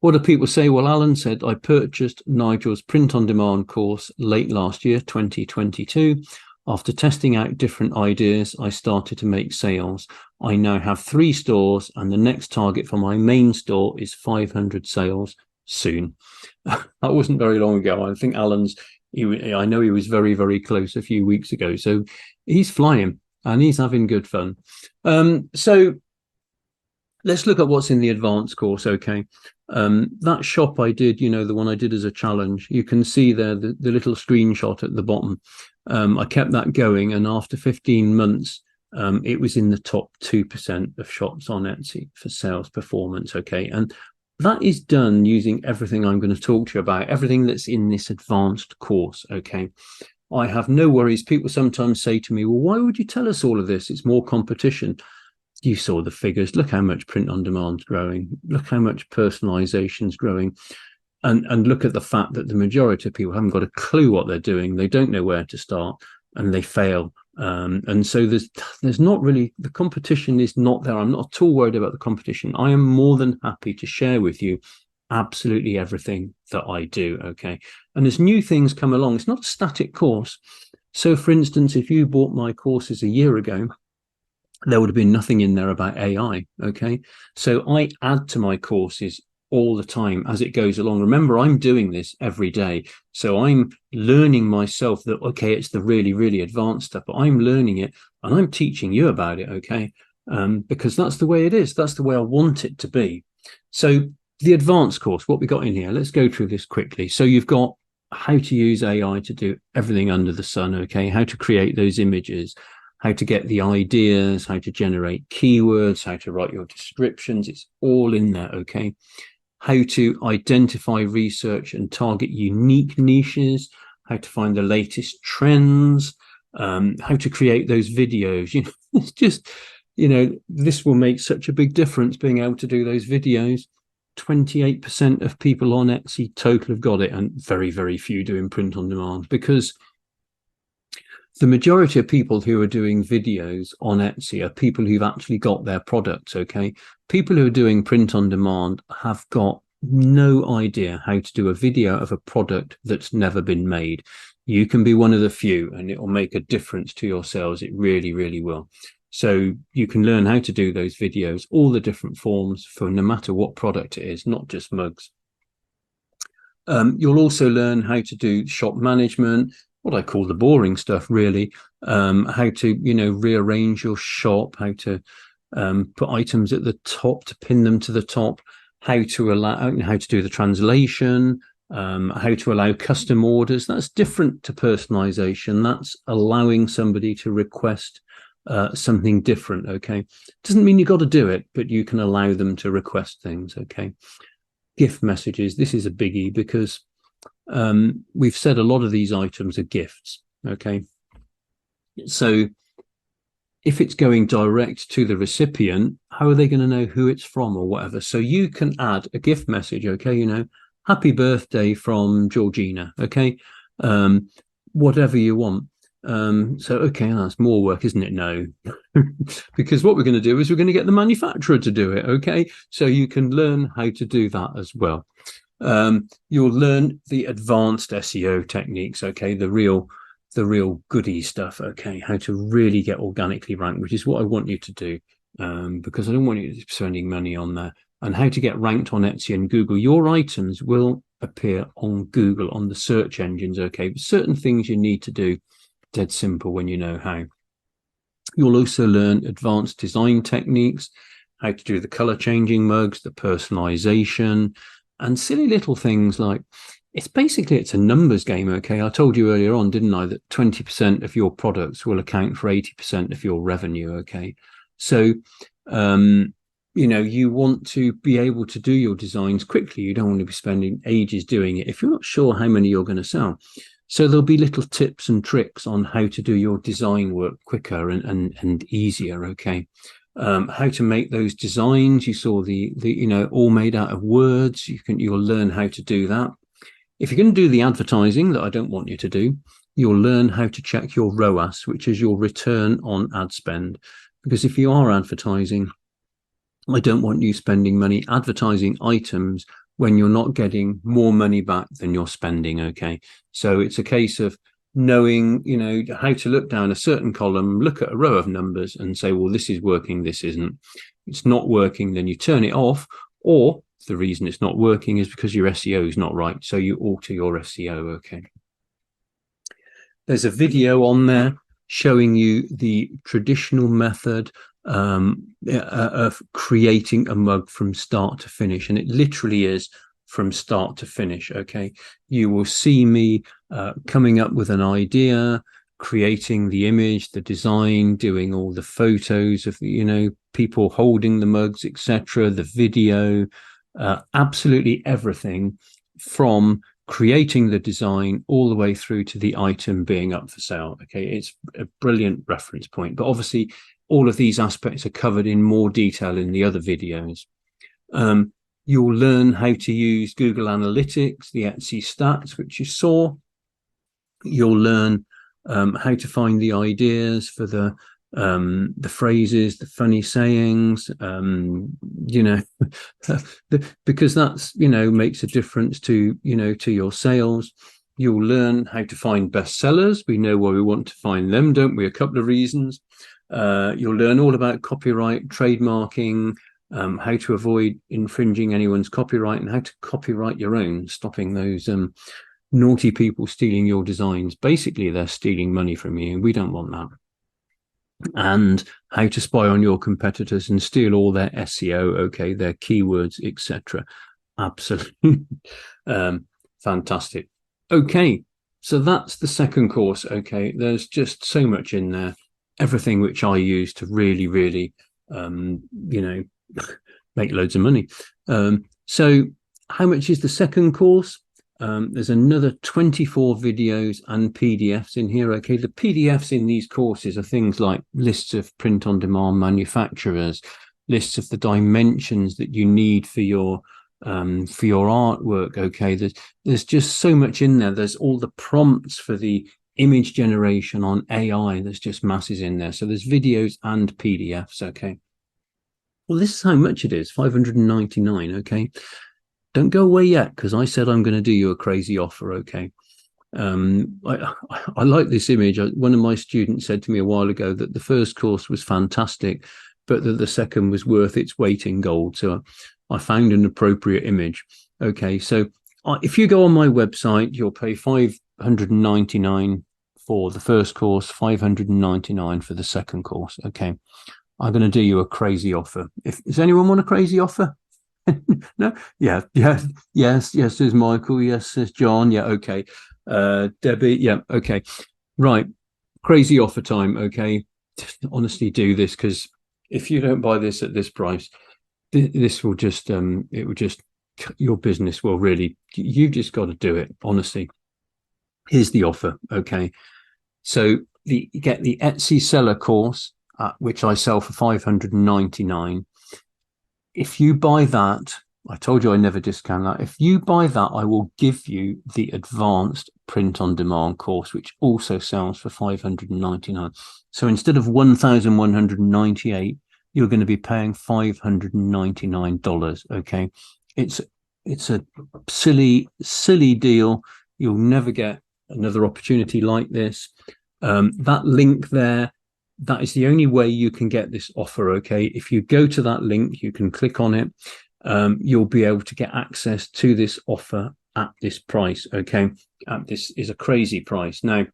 what do people say? Well, Alan said, I purchased Nigel's print on demand course late last year, 2022. After testing out different ideas, I started to make sales. I now have 3 stores, and the next target for my main store is 500 sales soon. That wasn't very long ago. I think I know he was very close a few weeks ago. So he's flying and he's having good fun. So let's look at what's in the advanced course. Okay. That shop I did, the one I did as a challenge, you can see there the little screenshot at the bottom. I kept that going, and after 15 months, it was in the top 2% of shops on Etsy for sales performance. Okay, and that is done using everything I'm going to talk to you about, everything that's in this advanced course. Okay, I have no worries. People sometimes say to me, well, why would you tell us all of this? It's more competition. You saw the figures. Look how much print on demand is growing. Look how much personalization is growing. And look at the fact that the majority of people haven't got a clue what they're doing. They don't know where to start, and they fail. And so there's not really, the competition is not there. I'm not at all worried about the competition. I am more than happy to share with you absolutely everything that I do. Okay. And as new things come along, it's not a static course. So for instance, if you bought my courses a year ago, there would have been nothing in there about AI. Okay. So I add to my courses all the time as it goes along. Remember, I'm doing this every day. So I'm learning myself that, okay, it's the really advanced stuff, but I'm learning it and I'm teaching you about it. Okay. Because that's the way it is. That's the way I want it to be. So the advanced course, what we got in here, let's go through this quickly. So you've got how to use AI to do everything under the sun. Okay. How to create those images, how to get the ideas, how to generate keywords, how to write your descriptions. It's all in there. Okay. How to identify, research, and target unique niches, how to find the latest trends, how to create those videos. It's just, this will make such a big difference, being able to do those videos. 28% of people on Etsy total have got it, and very few doing print on demand, because the majority of people who are doing videos on Etsy are people who've actually got their products. Okay. People who are doing print on demand have got no idea how to do a video of a product that's never been made. You can be one of the few, and it will make a difference to your sales. It really will. So you can learn how to do those videos, all the different forms, for no matter what product it is, not just mugs. You'll also learn how to do shop management, what I call the boring stuff, really. How to, rearrange your shop, how to put items at the top to pin them to the top, how to do the translation, how to allow custom orders. That's different to personalization. That's allowing somebody to request something different. Okay. Doesn't mean you got to do it, but you can allow them to request things. Okay. Gift messages. This is a biggie because we've said a lot of these items are gifts. Okay. So if it's going direct to the recipient, how are they going to know who it's from or whatever? So you can add a gift message. Okay. You know, happy birthday from Georgina. Okay. Whatever you want. So, okay, that's more work, isn't it? No, because what we're going to do is we're going to get the manufacturer to do it. Okay. So you can learn how to do that as well. You'll learn the advanced SEO techniques. Okay. The real goody stuff. Okay. How to really get organically ranked, which is what I want you to do. Because I don't want you to be spending money on there. And how to get ranked on Etsy and Google. Your items will appear on Google, on the search engines. Okay. But certain things you need to do, dead simple when you know how. You'll also learn advanced design techniques, how to do the color changing mugs, the personalization, and silly little things like it's a numbers game. Okay. I told you earlier on, didn't I, that 20% of your products will account for 80% of your revenue. Okay. So, you know, you want to be able to do your designs quickly. You don't want to be spending ages doing it if you're not sure how many you're going to sell. So there'll be little tips and tricks on how to do your design work quicker and easier. Okay. How to make those designs. You saw the you know, all made out of words. You'll learn how to do that. If you're going to do the advertising that I don't want you to do, you'll learn how to check your ROAS, which is your return on ad spend. Because if you are advertising, I don't want you spending money advertising items when you're not getting more money back than you're spending. Okay. So it's a case of knowing, you know, how to look down a certain column, look at a row of numbers and say, well, this is working, this isn't. It's not working, then you turn it off, or the reason it's not working is because your SEO is not right. So you alter your SEO. Okay. There's a video on there showing you the traditional method of creating a mug from start to finish. And it literally is from start to finish. Okay. You will see me coming up with an idea, creating the image, the design, doing all the photos of, you know, people holding the mugs, etc., the video, absolutely everything from creating the design all the way through to the item being up for sale. Okay. It's a brilliant reference point, but obviously all of these aspects are covered in more detail in the other videos. You'll learn how to use Google Analytics, the Etsy stats, which you saw. You'll learn how to find the ideas for the phrases, the funny sayings, you know, because that's, you know, makes a difference to, you know, to your sales. You'll learn how to find bestsellers. We know why we want to find them, don't we? A couple of reasons. You'll learn all about copyright, trademarking, how to avoid infringing anyone's copyright, and how to copyright your own, stopping those naughty people stealing your designs. Basically, they're stealing money from you, and we don't want that. And how to spy on your competitors and steal all their SEO, okay, their keywords, etc. Absolutely fantastic. Okay, so that's the second course. Okay, there's just so much in there, everything which I use to really, really, you know, make loads of money. So how much is the second course? There's another 24 videos and PDFs in here. Okay, the PDFs in these courses are things like lists of print-on-demand manufacturers, lists of the dimensions that you need for your artwork. Okay, there's just so much in there. There's all the prompts for the image generation on AI. There's just masses in there. So there's videos and PDFs. Okay. Well, this is how much it is, $599. Okay. Don't go away yet, because I said I'm going to do you a crazy offer. Okay. I like this image. One of my students said to me a while ago that the first course was fantastic, but that the second was worth its weight in gold. So I found an appropriate image. Okay. So if you go on my website, you'll pay $599 for the first course, $599 for the second course. Okay. I'm going to do you a crazy offer. Does anyone want a crazy offer? No, yeah, yeah, yes, yes, there's Michael, yes, there's John, yeah, okay. Debbie, yeah, okay. Right. Crazy offer time, okay. Just honestly do this, because if you don't buy this at this price, this will just it will just, your business will really, you've just got to do it, honestly. Here's the offer, okay. So you get the Etsy seller course, which I sell for 599. If you buy that, I told you I never discount that. If you buy that, I will give you the advanced print on demand course, which also sells for 599. So instead of 1,198, you're going to be paying $599. Okay. It's it's a silly deal. You'll never get another opportunity like this. That link there, that is the only way you can get this offer. Okay, if you go to that link, you can click on it. You'll be able to get access to this offer at this price. Okay, this is a crazy price. Now,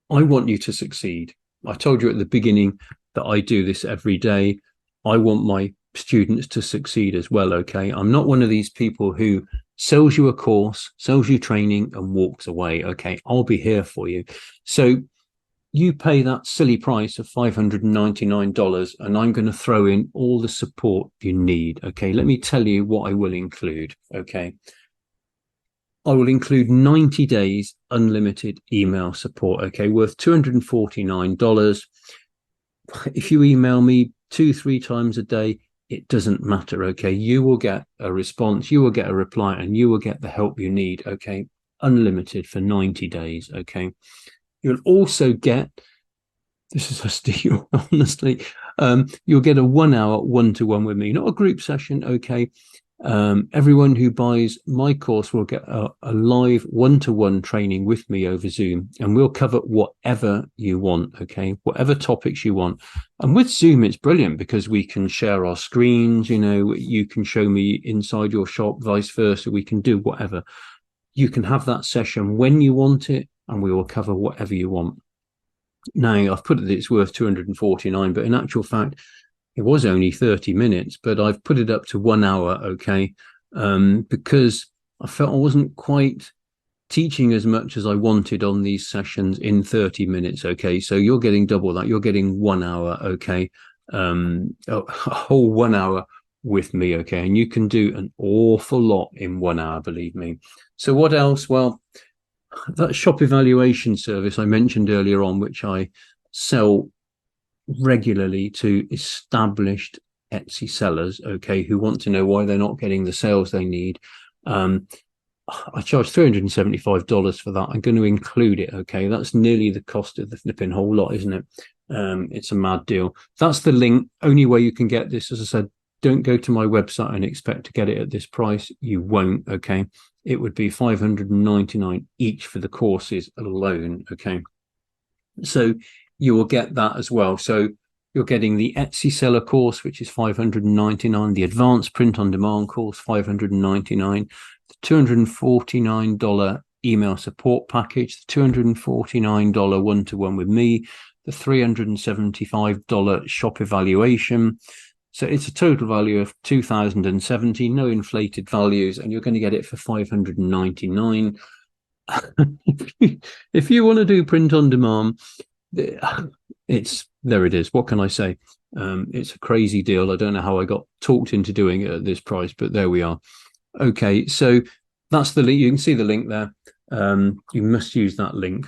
I want you to succeed. I told you at the beginning that I do this every day. I want my students to succeed as well. Okay, I'm not one of these people who sells you a course, sells you training, and walks away. Okay, I'll be here for you. So you pay that silly price of $599, and I'm going to throw in all the support you need. Okay, let me tell you what I will include. Okay, I will include 90 days unlimited email support. Okay, worth $249. If you email me 2-3 times a day, it doesn't matter. Okay, you will get a response, you will get a reply, and you will get the help you need. Okay, unlimited for 90 days. Okay, you'll also get, this is a steal, honestly. You'll get a 1 hour one-to-one with me, not a group session. Okay. Everyone who buys my course will get a live one-to-one training with me over Zoom, and we'll cover whatever you want. Okay. Whatever topics you want. And with Zoom, it's brilliant because we can share our screens. You know, you can show me inside your shop, vice versa. We can do whatever. You can have that session when you want it, and we will cover whatever you want. Now, I've put it, it's worth 249, but in actual fact, it was only 30 minutes, but I've put it up to 1 hour. Okay. Because I felt I wasn't quite teaching as much as I wanted on these sessions in 30 minutes. Okay. So you're getting double that. You're getting 1 hour. Okay. A whole 1 hour with me. Okay. And you can do an awful lot in 1 hour, believe me. So what else? Well, that shop evaluation service I mentioned earlier on, which I sell regularly to established Etsy sellers, okay, who want to know why they're not getting the sales they need. I charge $375 for that. I'm going to include it. Okay, that's nearly the cost of the flipping whole lot, isn't it? It's a mad deal. That's the link. Only way you can get this, as I said, don't go to my website and expect to get it at this price. You won't. Okay, it would be $599 each for the courses alone. Okay, so you will get that as well. So you're getting the Etsy seller course, which is $599, the advanced print on demand course, $599, the $249 email support package, the $249 one-to-one with me, the $375 shop evaluation. So it's a total value of $2,070, no inflated values, and you're going to get it for $599. If you want to do print on demand, it's there. It is. What can I say? It's a crazy deal. I don't know how I got talked into doing it at this price, but there we are. Okay, so that's the link. You can see the link there. You must use that link.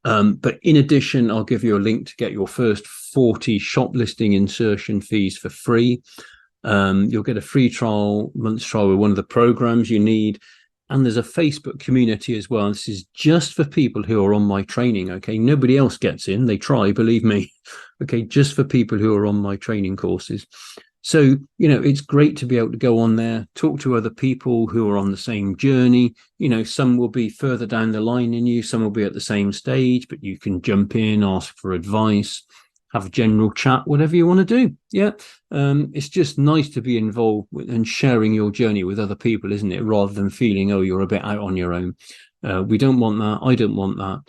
But in addition, I'll give you a link to get your first 40 shop listing insertion fees for free. You'll get a free trial, month's trial with one of the programs you need. And there's a Facebook community as well. This is just for people who are on my training. Okay. Nobody else gets in. They try, believe me. Okay. Just for people who are on my training courses. So, you know, it's great to be able to go on there, talk to other people who are on the same journey. You know, some will be further down the line than you, some will be at the same stage, but you can jump in, ask for advice, have a general chat, whatever you want to do. Yeah. It's just nice to be involved with and sharing your journey with other people, isn't it? Rather than feeling, oh, you're a bit out on your own. We don't want that. I don't want that.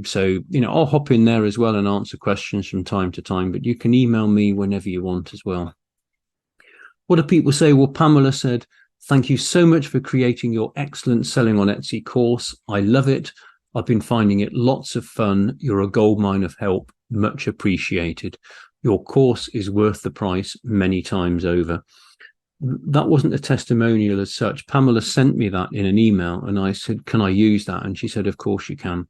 So, you know, I'll hop in there as well and answer questions from time to time, but you can email me whenever you want as well. What do people say? Well, Pamela said, thank you so much for creating your excellent Selling on Etsy course. I love it. I've been finding it lots of fun. You're a goldmine of help. Much appreciated. Your course is worth the price many times over. That wasn't a testimonial as such. Pamela sent me that in an email and I said, can I use that? And she said, of course you can.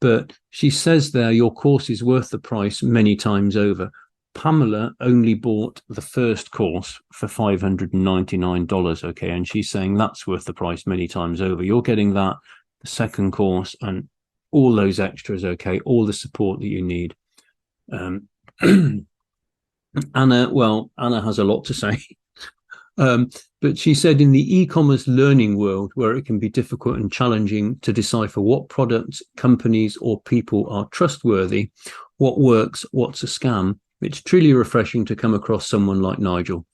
But she says there, your course is worth the price many times over. Pamela only bought the first course for $599, okay? And she's saying that's worth the price many times over. You're getting that, the second course, and all those extras, okay? All the support that you need. Anna has a lot to say. But she said in the e-commerce learning world, where it can be difficult and challenging to decipher what products, companies, or people are trustworthy, what works, what's a scam, it's truly refreshing to come across someone like Nigel.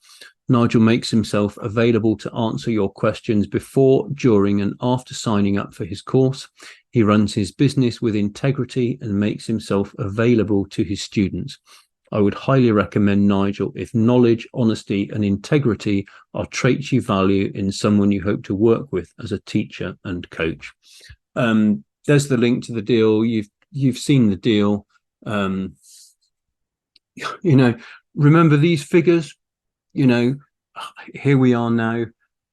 Nigel makes himself available to answer your questions before, during, and after signing up for his course. He runs his business with integrity and makes himself available to his students. I would highly recommend Nigel if knowledge, honesty, and integrity are traits you value in someone you hope to work with as a teacher and coach. There's the link to the deal. You've seen the deal. Remember these figures. Here we are now,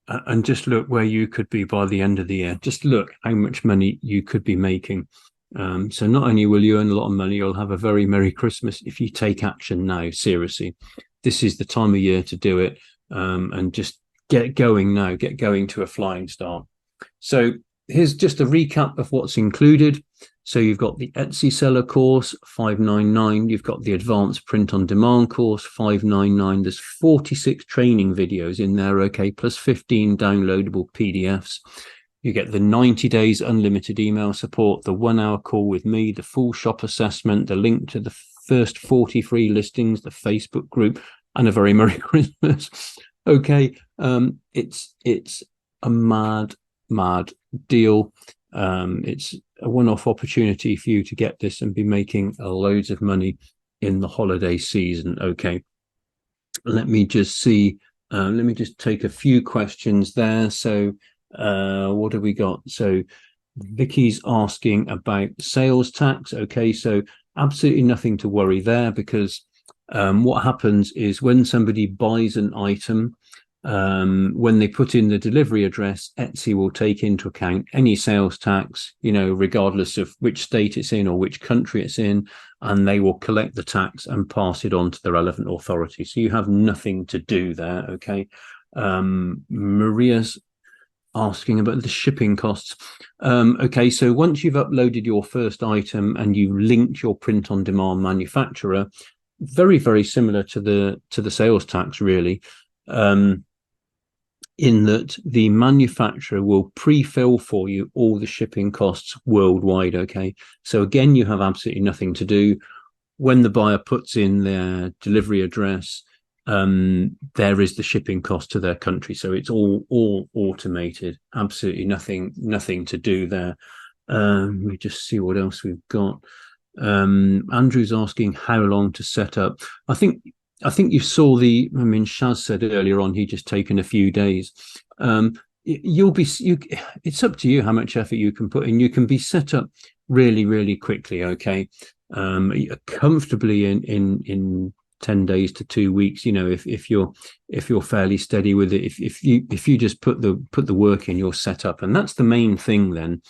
and just look where you could be by the end of the year. Just look how much money you could be making. So not only will you earn a lot of money, you'll have a very Merry Christmas if you take action now. Seriously, this is the time of year to do it, and just get going now. Get going to a flying start. So here's just a recap of what's included. So you've got the Etsy seller course, $599. You've got the advanced print on demand course, $599. There's 46 training videos in there, okay, plus 15 downloadable PDFs. You get the 90 days unlimited email support, the 1 hour call with me, the full shop assessment, the link to the first 40 free listings, the Facebook group, and a very Merry Christmas. Okay, it's a mad deal. It's a one-off opportunity for you to get this and be making loads of money in the holiday season. Okay, let me just see. Let me just take a few questions there. So what have we got? So Vicky's asking about sales tax. Okay, so absolutely nothing to worry there, because what happens is when somebody buys an item, when they put in the delivery address, Etsy will take into account any sales tax, regardless of which state it's in or which country it's in, and they will collect the tax and pass it on to the relevant authority. So you have nothing to do there. Okay. Maria's asking about the shipping costs. Okay, so once you've uploaded your first item and you linked your print on demand manufacturer, very, very similar to the sales tax, really, in that the manufacturer will pre-fill for you all the shipping costs worldwide. Okay, so again, you have absolutely nothing to do. When the buyer puts in their delivery address, there is the shipping cost to their country, so it's all automated. Absolutely nothing to do there. Let me just see what else we've got. Andrew's asking how long to set up. I think you saw Shaz said earlier on he'd just taken a few days. It's up to you how much effort you can put in. You can be set up really, really quickly. Okay, comfortably in 10 days to 2 weeks. If you're fairly steady with it, if you just put the work in, you're set up, and that's the main thing. Then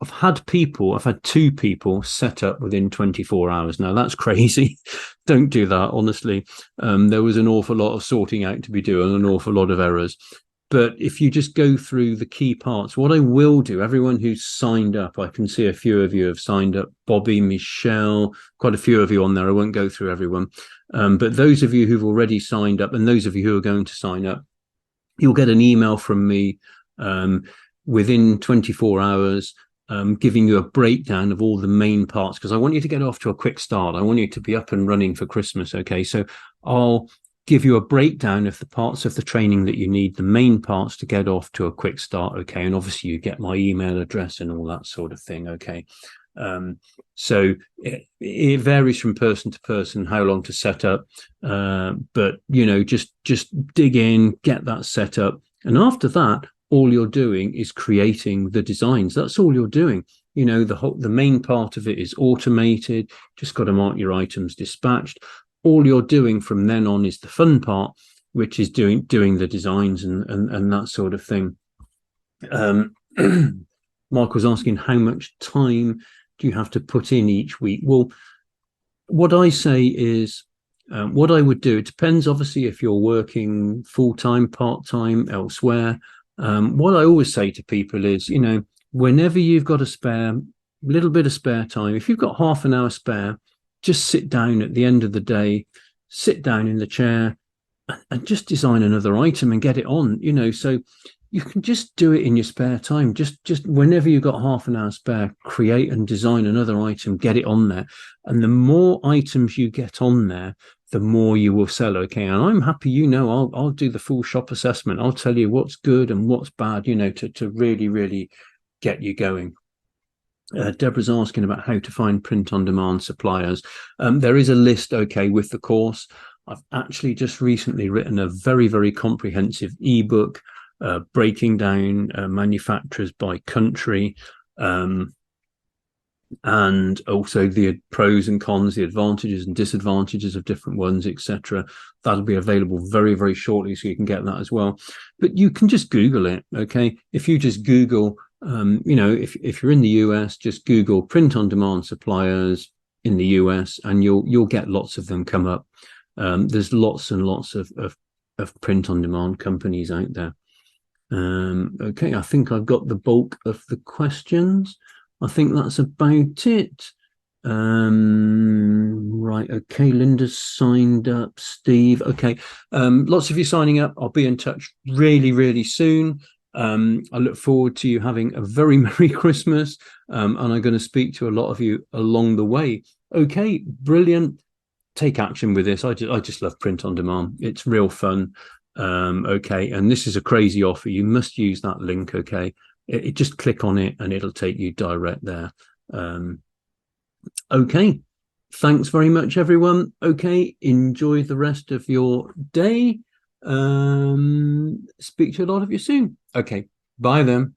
I've had 2 people set up within 24 hours. Now that's crazy. Don't do that, honestly. There was an awful lot of sorting out to be doing, an awful lot of errors. But if you just go through the key parts, what I will do, everyone who's signed up, I can see a few of you have signed up, Bobby, Michelle, quite a few of you on there. I won't go through everyone. But those of you who've already signed up and those of you who are going to sign up, you'll get an email from me within 24 hours giving you a breakdown of all the main parts, because I want you to get off to a quick start. I want you to be up and running for Christmas. Okay, so I'll give you a breakdown of the parts of the training that you need, the main parts to get off to a quick start. Okay, and obviously you get my email address and all that sort of thing. Okay, So it varies from person to person how long to set up, but just dig in, get that set up, and after that, all you're doing is creating the designs. That's all you're doing. The main part of it is automated. Just got to mark your items dispatched. All you're doing from then on is the fun part, which is doing the designs and that sort of thing. Mark was asking how much time do you have to put in each week? Well, what I say is, what I would do, it depends obviously if you're working full-time, part-time, elsewhere. What I always say to people is, whenever you've got a little bit of spare time, if you've got half an hour spare, just sit down at the end of the day, sit down in the chair and just design another item and get it on, so you can just do it in your spare time. Just whenever you've got half an hour spare, create and design another item, get it on there. And the more items you get on there, the more you will sell. Okay. And I'm happy, I'll do the full shop assessment. I'll tell you what's good and what's bad, to really, really get you going. Deborah's asking about how to find print on demand suppliers. There is a list, okay, with the course. I've actually just recently written a very, very comprehensive ebook breaking down manufacturers by country, and also the pros and cons, the advantages and disadvantages of different ones, etc. That'll be available very, very shortly, so you can get that as well. But you can just Google it, okay? If you just Google, if you're in the US, just Google print on demand suppliers in the US, and you'll get lots of them come up. There's lots and lots of print on demand companies out there. Okay, I think I've got the bulk of the questions. I think that's about it. Right, okay, Linda's signed up, Steve. Okay, lots of you signing up. I'll be in touch really, really soon. I look forward to you having a very Merry Christmas, and I'm going to speak to a lot of you along the way. Okay, brilliant. Take action with this. I just love print on demand. It's real fun. Okay, and this is a crazy offer. You must use that link. Okay, it just click on it and it'll take you direct there. Okay, thanks very much, everyone. Okay, enjoy the rest of your day. Speak to a lot of you soon. Okay, bye then.